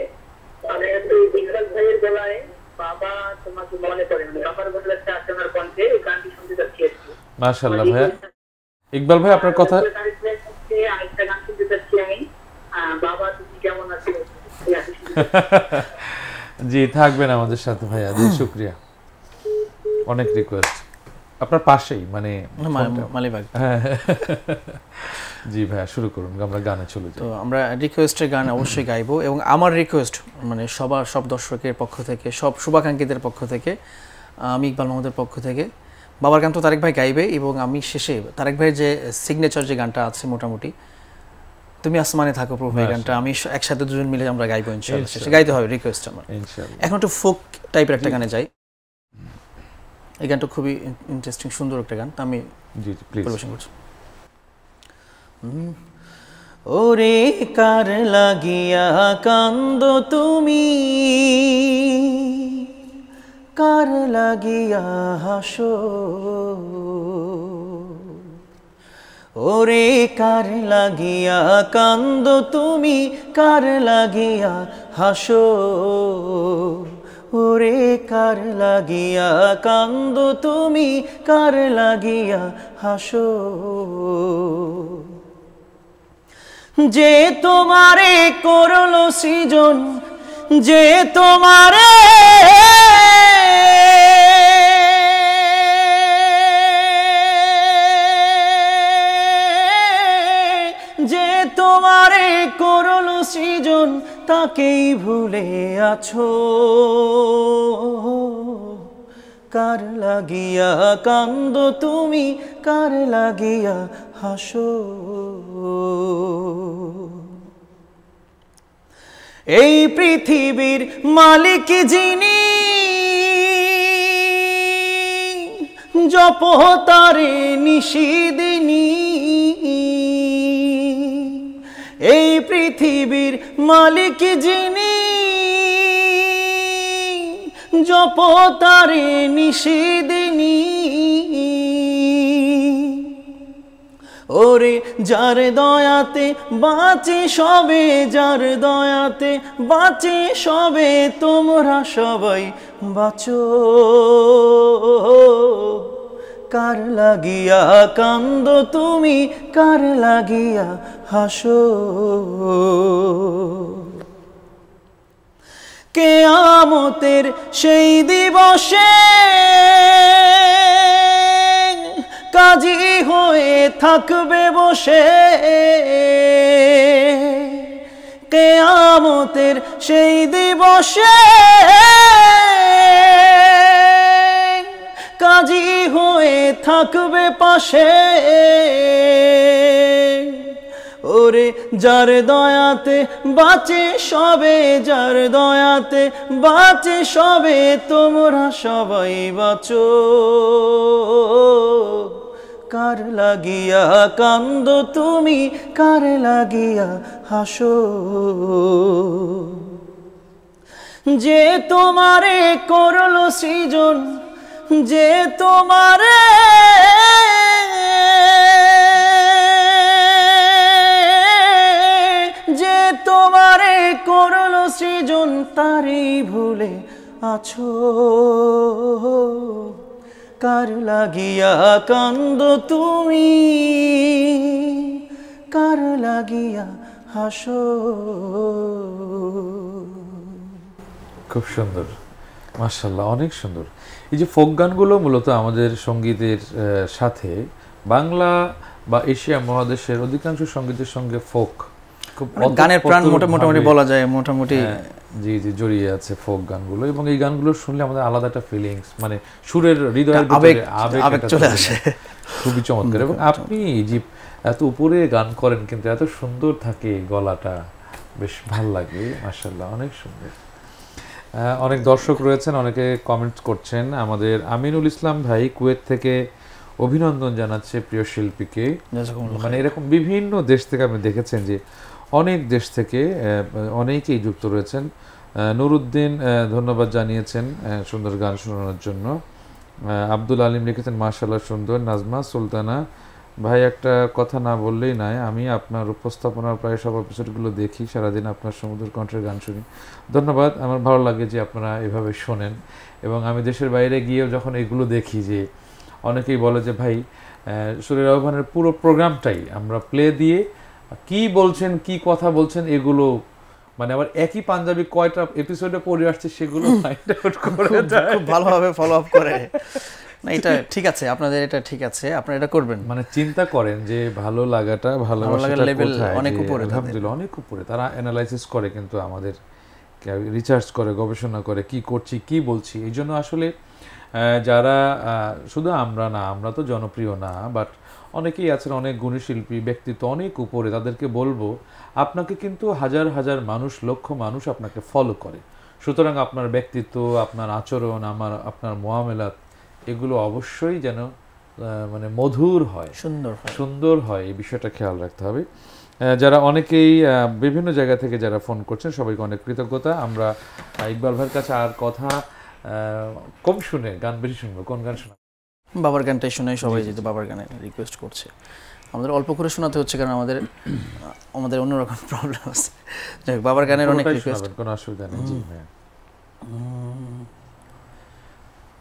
[SPEAKER 3] মানে বিকাশ ভাইয়ের গলায় বাবা তোমাকে মনে করে, বাবার বলে একটা আপনার কণ্ঠে এই গানটি শুনতে যাচ্ছি।
[SPEAKER 1] মাশাআল্লাহ ভাইয়া। ইকবাল ভাই আপনার কথা।
[SPEAKER 3] আরেকটা গান শুনতে যাচ্ছি আমি, বাবা তুমি কেমন আছো।
[SPEAKER 1] জি, থাকবেন আমাদের সাথে ভাইয়া। জি, শুকরিয়া। অনেক রিকোয়েস্ট আপনার পাশেই, মানে
[SPEAKER 2] মালিবাগ।
[SPEAKER 1] হ্যাঁ, জি ভাইয়া শুরু করুন, আমরা গানে চলে যাই।
[SPEAKER 2] তো আমরা রিকোয়েস্টের গান অবশ্যই গাইবো, এবং আমার রিকোয়েস্ট মানে সব দর্শকের পক্ষ থেকে, সব শুভাকাঙ্ক্ষীদের পক্ষ থেকে, আমি ইকবাল মাহমুদের পক্ষ থেকে বাবার গান তো তারেক ভাই গাইবে, এবং আমি শেষে তারেক ভাইয়ের যে সিগনেচার যে গানটা আছে মোটামুটি, তুমি আসমানে থাকো প্রভু, এই গানটা আমি একসাথে দুজন মিলে আমরা গাইবো ইনশাআল্লাহ। শেষে গাইতে হবে রিকোয়েস্ট আমার ইনশাআল্লাহ। এখন একটু ফোক টাইপের একটা গানে যাই। এই গানটা খুবই ইন্টারেস্টিং, সুন্দর একটা গান, আমি পরিবেশন করছি। ওরে কার লাগিয়া কান্দো তুমি, কার লাগিয়া হাসো, ওরে কার লাগিয়া কান্দো তুমি, কার লাগিয়া হাসো, ওরে কার লাগিয়া কান্দো তুমি, কার লাগিয়া হাসো, যে তোমারে করলো সৃজন, যে তোমারে যে তোমারে করলো সৃজন, তাকেই ভুলে আছো, কার লাগিয়া কান্দো তুমি, কার লাগিয়া হাসো, এই পৃথিবীর মালিক যিনি, জপ তারে নিশিদিনী, এই পৃথিবীর মালিক যিনি, জপ তারে নিশিদিনী, ওরে যার দয়াতে বাঁচে সবে, যার দয়াতে বাঁচে সবে, তোমরা সবাই বাঁচো, কার লাগিয়া কান্দো তুমি, কার লাগিয়া হাসো, কিয়ামতের সেই দিবসে কাজী হয়ে থাকবে বসে, কিয়ামতের সেই দিবসে কাজী হয়ে থাকবে পাশে, ওরে যার দয়াতে বাঁচে সবে, যার দয়াতে বাঁচে সবে, তোমরা সবাই বাঁচো, কার লাগিয়া কান্দো তুমি, কার লাগিয়া হাসো, যে তোমারে করলো সৃজন, যে তোমারে যে তোমারে করলো সৃজন, তারই ভুলে আছো, কার লাগিয়া কান্দো তুমি, কার লাগিয়া হাসো।
[SPEAKER 1] খুব সুন্দর, মাশাআল্লাহ, অনেক সুন্দর। এই যে ফোক গানগুলো মূলত আমাদের সঙ্গীতের সাথে বাংলা বা এশিয়া মহাদেশের অধিকাংশ সঙ্গীতের সঙ্গে ফোক খুব
[SPEAKER 2] গানের প্রাণ মোটামুটি বলা যায়, মোটামুটি
[SPEAKER 1] জি জি জড়িয়ে আছে ফোক গানগুলো, এবং এই গানগুলো শুনলে আমাদের আলাদা একটা ফিলিংস, মানে সুরের হৃদয়ের ভিতরে আবেগ
[SPEAKER 2] চলে আসে,
[SPEAKER 1] খুবই চমৎকার। এবং আপনি যে এত উপরে গান করেন কিন্তু এত সুন্দর থাকে গলাটা, বেশ ভালো লাগে, মাশাআল্লাহ, অনেক সুন্দর। অনেক দর্শক রয়েছেন, অনেকে কমেন্টস করছেন। আমাদের আমিনুল ইসলাম ভাই কুয়েত থেকে অভিনন্দন জানাচ্ছে প্রিয় শিল্পীকে। মানে এরকম বিভিন্ন দেশ থেকে আপনি দেখেছেন যে অনেক দেশ থেকে অনেকেই যুক্ত রয়েছেন। নুরুদ্দিন ধন্যবাদ জানিয়েছেন সুন্দর গান শোনানোর জন্য। আব্দুল আলিম লিখেছেন মাশাআল্লাহ সুন্দর। নাজমা সুলতানা ভাই, একটা কথা না বললেই নয়, আমি আপনার উপস্থাপনার প্রায় সব এপিসোডগুলো দেখি, সারাদিন আপনার সমুদ্র কণ্ঠের গান শুনি। ধন্যবাদ, আমার ভালো লাগে যে আপনারা এভাবে শোনেন। এবং আমি দেশের বাইরে গিয়েও যখন এগুলো দেখি, যে অনেকেই বলে যে ভাই সুরের আহ্বানের পুরো প্রোগ্রামটাই আমরা প্লে দিয়ে কি বলছেন, কি কথা বলছেন, এগুলো মানে আবার একই পাঞ্জাবি কয়টা এপিসোডে পড়ে আসছে সেগুলো ফাইন্ড আউট করে দেয়।
[SPEAKER 2] খুব ভালোভাবে ফলো আপ করে। না, এটা ঠিক আছে, আপনাদের এটা ঠিক আছে, আপনারা এটা করবেন।
[SPEAKER 1] মানে চিন্তা করেন যে ভালো লাগাটা, ভালোবাসাটা
[SPEAKER 2] লেভেল
[SPEAKER 1] কোথায়,
[SPEAKER 2] অনেক
[SPEAKER 1] যে
[SPEAKER 2] উপরে,
[SPEAKER 1] আলহামদুলিল্লাহ অনেক উপরে। তারা অ্যানালাইসিস করে, কিন্তু আমাদের রিসার্চ করে, গবেষণা করে, কি করছি কি বলছি। এই জন্য আসলে যারা শুধু আমরা না, আমরা তো জনপ্রিয় না, বাট অনেকেই আছেন অনেক গুণী শিল্পী, ব্যক্তিত্ব অনেক উপরে, তাদেরকে বলবো আপনাকে কিন্তু হাজার হাজার মানুষ, লক্ষ মানুষ আপনাকে ফলো করে। সুতরাং আপনার ব্যক্তিত্ব, আপনার আচরণ, আপনার মুআমেলাত, এগুলো অবশ্যই যেন মানে মধুর হয়, সুন্দর হয়, এই বিষয়টা খেয়াল রাখতে হবে। যারা অনেকেই বিভিন্ন জায়গা থেকে যারা ফোন করছেন, সবাইকে অনেক কৃতজ্ঞতা। আমরা ইকবাল ভাইয়ের কাছে আর কথা কম শুনে গান বেশি শুনবো। কোন গান শোনা?
[SPEAKER 2] বাবার গানটাই শোনাই, সবাই যেহেতু বাবার গানে রিকোয়েস্ট করছে। আমাদের অল্প করে শোনাতে হচ্ছে, কারণ আমাদের অন্যরকম প্রবলেম আছে। যাই, বাবার গানের অনেক রিকোয়েস্ট,
[SPEAKER 1] কোনো অসুবিধা নেই। জি ভাই,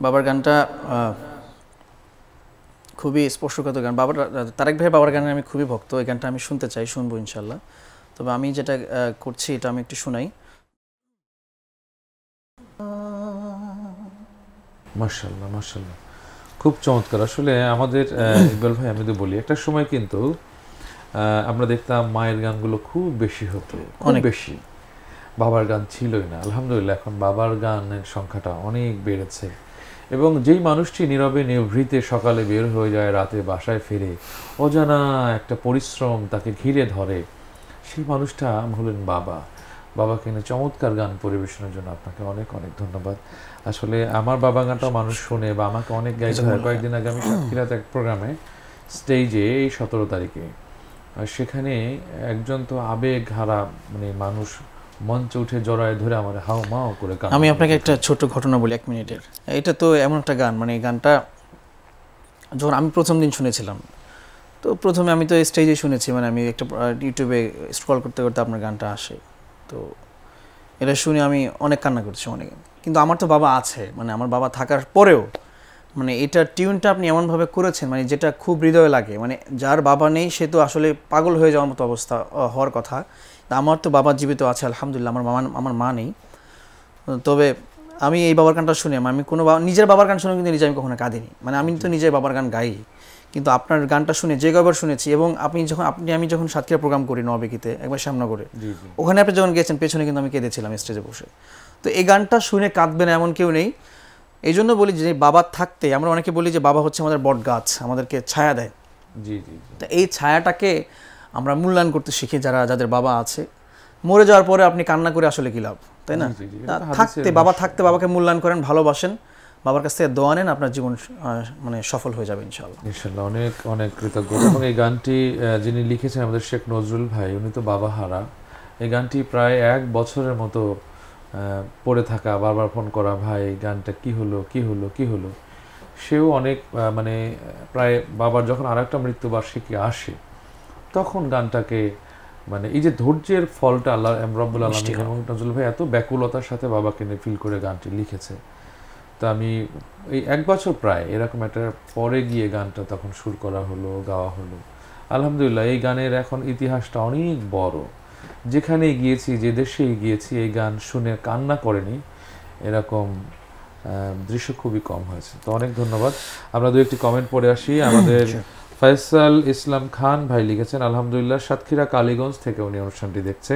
[SPEAKER 2] বাবার গানটা খুবই স্পর্শকাতর গান। তারেক ভাইয়ের বাবার গানের আমি খুবই ভক্ত। এই গানটা আমি শুনতে চাই, শুনবো ইনশাল্লাহ। তবে আমি যেটা করছি এটা আমি একটু শোনাই।
[SPEAKER 1] মাশাআল্লাহ মাশাআল্লাহ, খুব চমৎকার। আসলে আমাদের ইকবাল ভাই, আমি তো বলি, একটা সময় কিন্তু আমরা দেখতাম মায়ের গানগুলো খুব বেশি হতো, অনেক বেশি, বাবার গান ছিলই না। আলহামদুলিল্লাহ এখন বাবার গানের সংখ্যাটা অনেক বেড়েছে। এবং যেই মানুষটি নীরবে নিভৃতে সকালে বের হয়ে যায়, রাতে বাসায় ফিরে, অজানা একটা পরিশ্রম তাকে ঘিরে ধরে, সেই মানুষটা হলেন বাবা। বাবাকে নিয়ে চমৎকার গান পরিবেশনের জন্য আপনাকে অনেক অনেক ধন্যবাদ। আসলে আমার বাবা গানটাও মানুষ শুনে, বা আমাকে অনেক গাইতে হয়। কয়েকদিন আগে আমি সাতক্ষীরাতে এক প্রোগ্রামে স্টেজে, এই 17 তারিখে, সেখানে একজন তো আবেগ হারা মানে মানুষ মঞ্চে উঠে জড়ায় ধরে আমার হাও মাও করে গান।
[SPEAKER 2] আমি আপনাকে একটা ছোট ঘটনা বলি, 1 মিনিটের। এটা তো এমন একটা গান, মানে এই গানটা যখন আমি প্রথম দিন শুনেছিলাম, তো প্রথমে আমি তো স্টেজে শুনেছি, মানে আমি একটা ইউটিউবে স্ক্রল করতে করতে আপনার গানটা আসে, তো এটা শুনে আমি অনেক কান্না করছি অনেক। কিন্তু আমার তো বাবা আছে, মানে আমার বাবা থাকার পরেও মানে এটা টিউনটা আপনি এমনভাবে করেছেন, মানে যেটা খুব হৃদয়ে লাগে। মানে যার বাবা নেই সে তো আসলে পাগল হয়ে যাওয়ার মতো অবস্থা হওয়ার কথা। আমার তো বাবা জীবিত আছে আলহামদুলিল্লাহ, আমার মা নেই। তবে আমি এই বাবার গানটা শুনে, আমি কোনো নিজের বাবার গান শুনে কিন্তু নিজে আমি কখনো কাঁদিনি। মানে আমি তো নিজের বাবার গান গাই, কিন্তু আপনার গানটা শুনে যে কয়বার শুনেছি। এবং আমি যখন সাতক্ষীরা প্রোগ্রাম করি নবেকিতে, একবার শ্যামনগরে, ওখানে আপনি যখন গেছেন পেছনে কিন্তু আমি কেঁদেছিলাম স্টেজে বসে। তো এই গানটা শুনে কাঁদবেন এমন কেউ নেই। এই জন্য বলি যে বাবা থাকতে, আমরা অনেকে বলি যে বাবা হচ্ছে আমাদের বট গাছ, আমাদেরকে ছায়া দেয়। তো এই ছায়াটাকে আমরা মূল্যায়ন করতে শিখি, যাদের বাবা আছে। মরে যাওয়ার পরে আপনি কান্না করে আসলে কি লাভ, তাই না? বাবা থাকতে বাবাকে মূল্যায়ন করেন, ভালোবাসেন, বাবার কাছ থেকে দোয়া নেন, আপনার জীবন মানে সফল হয়ে যাবে ইনশাআল্লাহ।
[SPEAKER 1] অনেক অনেক কৃতজ্ঞতা। এবং এই গানটি যিনি লিখেছেন আমাদের শেখ নজরুল ভাই, উনি তো বাবা হারা। এই গানটি প্রায় 1 বছরের মতো পড়ে থাকা, বারবার ফোন করা, ভাই গানটা কি হলো কি হলো কি হলো। সেও অনেক মানে প্রায় বাবার যখন আরেকটা মৃত্যুবার্ষিকী আসে, তখন গানটাকে মানে এই যে ধৈর্যের ফলটা আল্লাহ রব্বুল আলামিন এবং নজরুল ভাই এত ব্যাকুলতার সাথে বাবাকে নিয়ে ফিল করে গানটি লিখেছে। তো আমি এই 1 বছর প্রায় এরকম একটা পরে গিয়ে গানটা তখন সুর করা হলো, গাওয়া হলো। আলহামদুলিল্লাহ এই গানের এখন ইতিহাসটা অনেক বড়। যেখানেই গিয়েছি, যে দেশেই গিয়েছি, এই গান শুনে কান্না করেনি এরকম দৃশ্য খুবই কম হয়েছে। তো অনেক ধন্যবাদ। আমরা 2-1টি কমেন্ট পড়ে আসি। আমাদের ফয়সাল ইসলাম খান ভাই লিখেছেন, আলহামদুলিল্লাহ সাতক্ষীরা কালীগঞ্জ থেকে উনি অনুষ্ঠানটি দেখছে।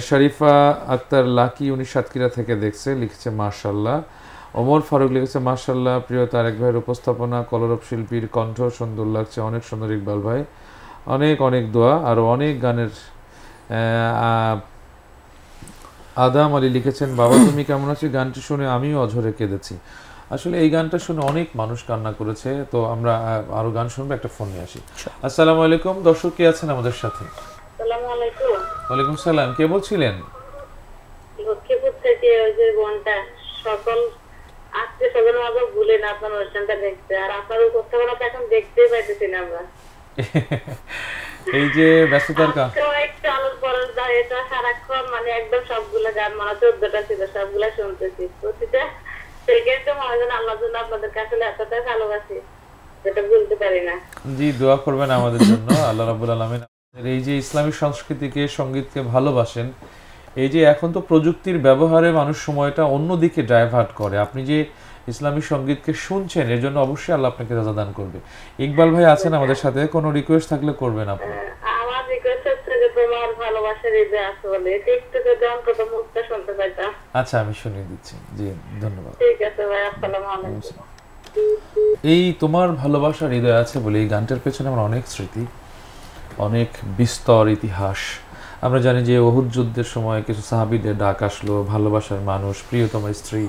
[SPEAKER 1] শরীফা আক্তার লাকি, উনি সাতক্ষীরা থেকে দেখছে, লিখছে মাশাআল্লাহ। ওমর ফারুক লিখেছে মাশাআল্লাহ, প্রিয় তারেক ভাইয়ের উপস্থাপনা, কলরব শিল্পীর কণ্ঠ সুন্দর লাগছে, অনেক সুন্দর ইকবাল ভাই, অনেক অনেক দোয়া। আরও অনেক গানের। আদাম আলী লিখেছেন, বাবা তুমি কেমন আছি, গানটি শুনে আমিও অঝরে কেঁদেছি। আসলে এই গানটা শুনে অনেক মানুষ কান্না করেছে। তো আমরা আরো গান শুনবো, একটা ফোন নিয়ে আসি। আসসালামু আলাইকুম, দর্শক কে আছেন আমাদের সাথে?
[SPEAKER 3] আসসালামু আলাইকুম।
[SPEAKER 1] ওয়ালাইকুম সালাম, কে বলছিলেন?
[SPEAKER 3] লক্ষ্মীপুর থেকে ওই যে বোনটা সকল আত্মীয় স্বজন আমাকে ভুলে না আপনার অনুষ্ঠানটা দেখতে, আর আপনার উপস্থাপনা তো এখন দেখতেই পাইতেছি না আমরা।
[SPEAKER 1] এই যে ব্যস্ততার
[SPEAKER 3] একটু আলোর পরের এটা সারাক্ষণ মানে একদম সবগুলো গান মানে 14টা ছিল সবগুলা শুনতেছি, প্রতিটা সেকেন্ডে মনে হয় আল্লাহর জন্য আপনাদের কাছে এতটা ভালোবাসি যেটা বলতে পারি না।
[SPEAKER 1] জি, দোয়া করবেন আমাদের জন্য। আল্লাহ রাব্বুল আলামিন এই যে ইসলামিক সংস্কৃতিকে সঙ্গীতকে ভালোবাসেন, এই যে এখন তো প্রযুক্তির ব্যবহারে মানুষ সময়টা অন্যদিকে ডাইভার্ট করে, আপনি যে ইসলামিক সঙ্গীতকে শুনছেন এর জন্য অবশ্যই আল্লাহ আপনাকে রাজা দান করবে। ইকবাল ভাই আছেন আমাদের সাথে, কোনো রিকোয়েস্ট থাকলে করবেন আপনি।
[SPEAKER 3] আমার রিকোয়েস্ট হচ্ছে যে তোমার ভালোবাসার হৃদয় আছে বলে এটা একটু যদি অন্তত মুখটা শুনতে পাইতাম।
[SPEAKER 1] আচ্ছা, আমি শুনিয়ে দিচ্ছি। জি, ধন্যবাদ।
[SPEAKER 3] ঠিক আছে ভাই, আসসালামু আলাইকুম।
[SPEAKER 1] এই তোমার ভালোবাসার হৃদয় আছে বলে এই গানটার পেছনে আমার অনেক স্মৃতি, অনেক বিস্তর ইতিহাস। আমরা জানি যে উহুদ যুদ্ধের সময় কিছু সাহাবীদের ডাক আসলো, ভালোবাসার মানুষ, প্রিয়তম স্ত্রী,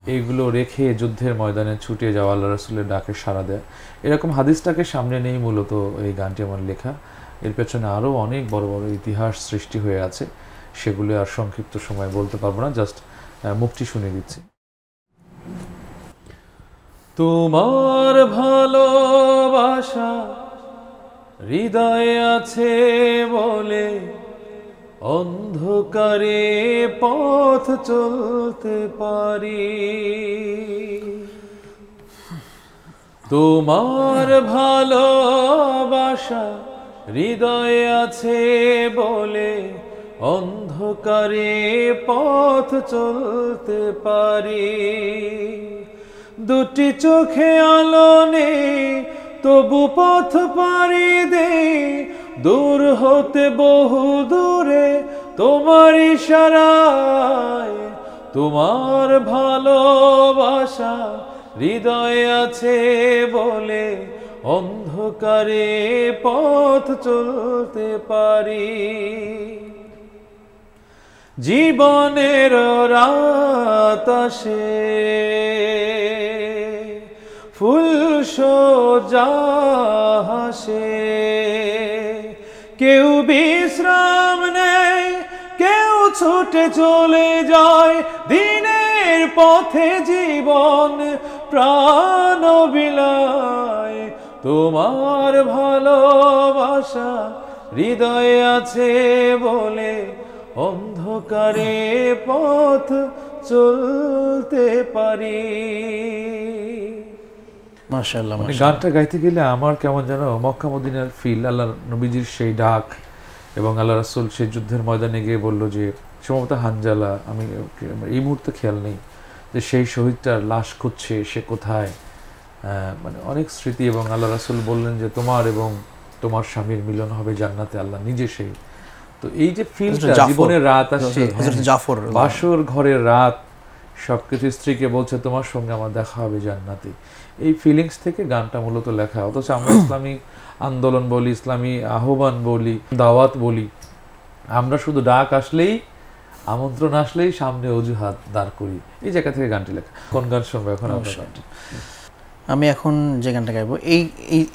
[SPEAKER 1] এইগুলো রেখে যুদ্ধের ময়দানে ছুটে যাওয়া, আল্লাহ রাসূলের ডাকে সাড়া দেয়। এরকম হাদিসটাকে সামনে নেই মূলত এই গানটি আমার লেখা। এর পেছনে আরও অনেক বড় বড় ইতিহাস সৃষ্টি হয়ে আছে, সেগুলো আর সংক্ষিপ্ত সময় বলতে পারবো না, জাস্ট মুখটি শুনিয়ে দিচ্ছি। তোমার ভালোবাসা হৃদয়ে আছে বলে অন্ধকারে পথ চলতে পারি, তোমার ভালোবাসা হৃদয়ে আছে বলে অন্ধকারে পথ চলতে পারি, দুটি চোখে আলো নেই তবু পথ পাড়ি দে, দূর হতে বহু দূরে তোমার ইশারায়, তোমার ভালোবাসা হৃদয়ে আছে বলে অন্ধকারে পথ চলতে পারি, জীবনের রাত আসে ফুল সোজা হাসে, কেউ বিশ্রাম নেয় কেউ ছুটে চলে যায়, দিনের পথে জীবন প্রাণ বিলায়, তোমার ভালোবাসা হৃদয়ে আছে বলে অন্ধকারে পথ চলতে পারি।
[SPEAKER 2] মাশাআল্লাহ,
[SPEAKER 1] মানে গানটা গাইতে গেলে আমার কেমন যেন মক্কা মদিনার ফিল, আল্লাহ নবীজির সেই ডাক এবং আল্লাহ রাসূল সেই যুদ্ধের ময়দানে গিয়ে বলল যে সম্ভবত হানজালা, আমি এই মুহূর্তে খেয়াল নেই, যে সেই শহীদটার লাশ খুঁজছে, সে কোথায়, মানে অনেক স্মৃতি। এবং আল্লাহ রাসূল বললেন যে তোমার এবং তোমার স্বামীর মিলন হবে জান্নাতে, আল্লাহ নিজে সেই। তো এই যে ফিলটা, জীবনের রাত আসছে,
[SPEAKER 2] জাফর
[SPEAKER 1] বাসর ঘরের রাত, সবকিছু স্ত্রীকে বলছে তোমার সঙ্গে আমার দেখা হবে জান্নাতে, এই ফিলিংস থেকে গানটা মূলত লেখা। অথচ আমরা ইসলামী আন্দোলন বলি, ইসলামী আহ্বান বলি, দাওয়াত বলি, আমরা শুধু ডাক আসলেই, আমন্ত্রণ আসলেই সামনে অজুহাত দাঁড় করি। এই জায়গা থেকে গানটি লেখা। কোন গান শুনবো এখন আমরা?
[SPEAKER 2] আমি এখন যে গানটা গাইবো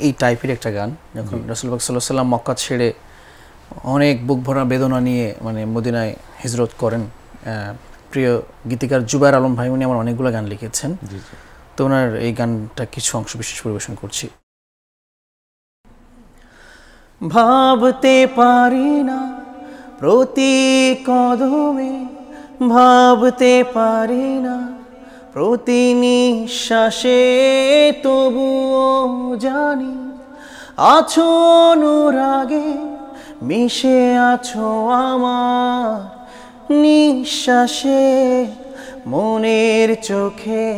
[SPEAKER 2] এই টাইপের একটা গান। যখন রাসূল পাক সাল্লাল্লাহু আলাইহি ওয়াসাল্লাম মক্কা ছেড়ে অনেক বুক ভরা বেদনা নিয়ে মানে মদিনায় হিজরত করেন, প্রিয় গীতিকার জুবায়ের আলম ভাই, উনি আমার অনেকগুলো গান লিখেছেন, তো ওনার এই গানটা কিছু অংশ বিশেষ পরিবেশন করছি। ভাবতে পারি না প্রতি কদমে, ভাবতে পারি না প্রতি নিঃশ্বাসে, তবুও জানি আছো অনুরাগে, মিশে আছো আমার নিঃশ্বাসে, মনের চোখে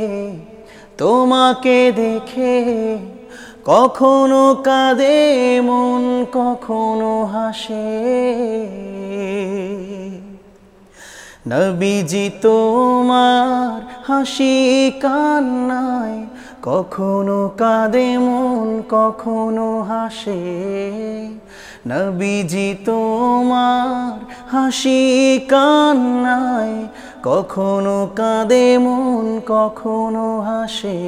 [SPEAKER 2] তোমাকে দেখে কখনো কাঁদে মন, কখনো হাসে, নবীজি তোমার হাসি কান্নায় কখনো কাঁদে মন, কখনো হাসে, নবীজি তোমার হাসি কান্নায় কখনো কাঁদে মন, কখনো হাসে,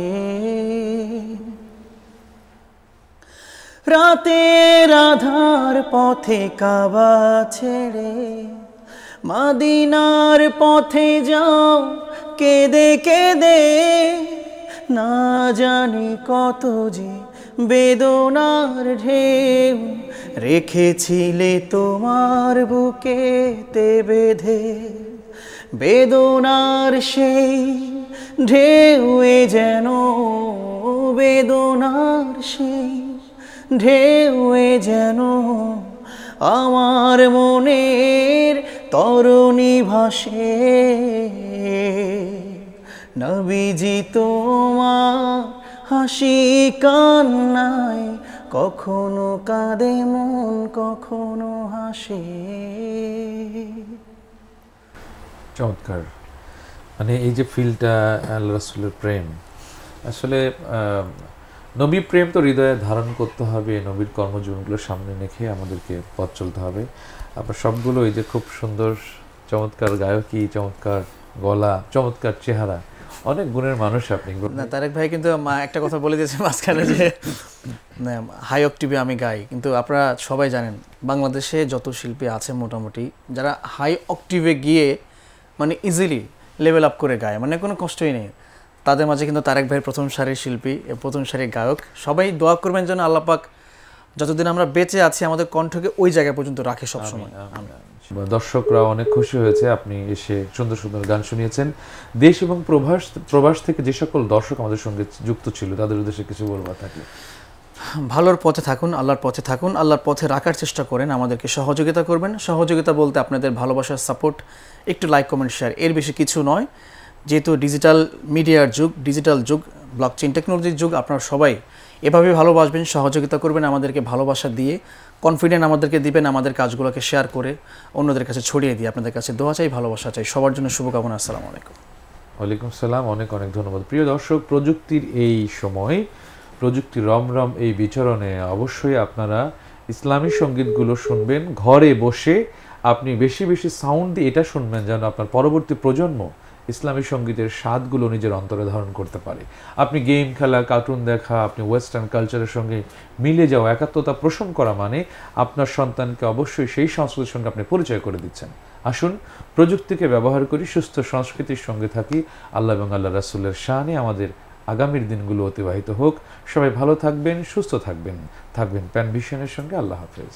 [SPEAKER 2] রাতের আধার পথে কাবা ছেড়ে মদিনার পথে যাও কেঁদে কেঁদে, না জানি কত যে বেদনার ঢেউ রেখেছিলে তোমার বুকেতে বেঁধে। বেদনার সেই ঢেউয়ে যেন, বেদনার সেই ঢেউয়ে যেন আমার মনের তরণী ভাসে। নবীজি তোমার হাসি কান্নায় কখনো কাঁদে মন, কখনো হাসে।
[SPEAKER 1] চমৎকার। মানে এই যে ফিলটা আল্লাহ রাসূলের প্রেম, আসলে নবী প্রেম তো হৃদয়ে ধারণ করতে হবে, নবীর কর্মজীবনগুলো সামনে রেখে আমাদেরকে পথ চলতে হবে। আপনার সবগুলো এই যে খুব সুন্দর, চমৎকার গায়কী, চমৎকার গলা, চমৎকার চেহারা, অনেক গুণের মানুষ আপনি।
[SPEAKER 2] না তারেক ভাই কিন্তু একটা কথা বলে দিয়েছে মাঝখানে যে হাই অক্টিভে আমি গাই, কিন্তু আপনারা সবাই জানেন বাংলাদেশে যত শিল্পী আছে মোটামুটি যারা হাই অক্টিভে গিয়ে মানে ইজিলি লেভেল আপ করে গায়, মানে কোনো কষ্টই নেই, তাদের মাঝে কিন্তু তারেক ভাই প্রথম সারির শিল্পী, প্রথম সারির গায়ক। সবাই দোয়া করবেন যেন আল্লাহ পাক যতদিন আমরা বেঁচে আছি আমাদের কণ্ঠকে ওই জায়গা পর্যন্ত রাখে সবসময়।
[SPEAKER 1] দর্শকরা অনেক খুশি হয়েছে, আপনি এসে সুন্দর সুন্দর গান শুনিয়েছেন। দেশ এবং প্রবাস থেকে যে সকল দর্শক আমাদের সঙ্গে যুক্ত ছিল তাদের উদ্দেশ্যে কিছু বলবার থাকলে।
[SPEAKER 2] ভালোর পথে থাকুন, আল্লাহর পথে থাকুন, আল্লাহর পথে রাখার চেষ্টা করেন, আমাদেরকে সহযোগিতা করবেন। সহযোগিতা বলতে আপনাদের ভালোবাসার সাপোর্ট, একটু লাইক কমেন্ট শেয়ার, এর বেশি কিছু নয়। যেহেতু ডিজিটাল মিডিয়ার যুগ, ডিজিটাল যুগ, ব্লকচেইন টেকনোলজির যুগ, আপনারা সবাই এভাবে ভালোবাসবেন, সহযোগিতা করবেন, আমাদেরকে ভালোবাসা দিয়ে কনফিডেন্ট আমাদেরকে দিবেন, আমাদের কাজগুলোকে শেয়ার করে অন্যদের কাছে ছড়িয়ে দিয়ে। আপনাদের কাছে দোয়া চাই, ভালোবাসা চাই, সবার জন্য শুভকামনা। আসসালামু আলাইকুম।
[SPEAKER 1] ওয়ালাইকুম সালাম, অনেক অনেক ধন্যবাদ। প্রিয় দর্শক, প্রযুক্তির এই সময়, প্রযুক্তির রমরম এই বিচরণে অবশ্যই আপনারা ইসলামী সঙ্গীতগুলো শুনবেন ঘরে বসে। আপনি বেশি বেশি সাউন্ড দিয়ে এটা শুনবেন যেন আপনার পরবর্তী প্রজন্ম ইসলামী সঙ্গীতের স্বাদগুলো নিজের অন্তরে ধারণ করতে পারে। আপনি গেম খেলা, কার্টুন দেখা, আপনি ওয়েস্টার্ন কালচারের সঙ্গে মিলে যাওয়া, একাত্মতা পোষণ করা মানে আপনার সন্তানকে অবশ্যই সেই সংস্কৃতির সঙ্গে আপনি পরিচয় করে দিচ্ছেন। আসুন প্রযুক্তিকে ব্যবহার করি, সুস্থ সংস্কৃতির সঙ্গে থাকি। আল্লাহ এবং আল্লাহ রাসূলের শানে আমাদের আগামীর দিনগুলো অতিবাহিত হোক। সবাই ভালো থাকবেন, সুস্থ থাকবেন, থাকবেন প্যান ভিশনের সঙ্গে। আল্লাহ হাফেজ।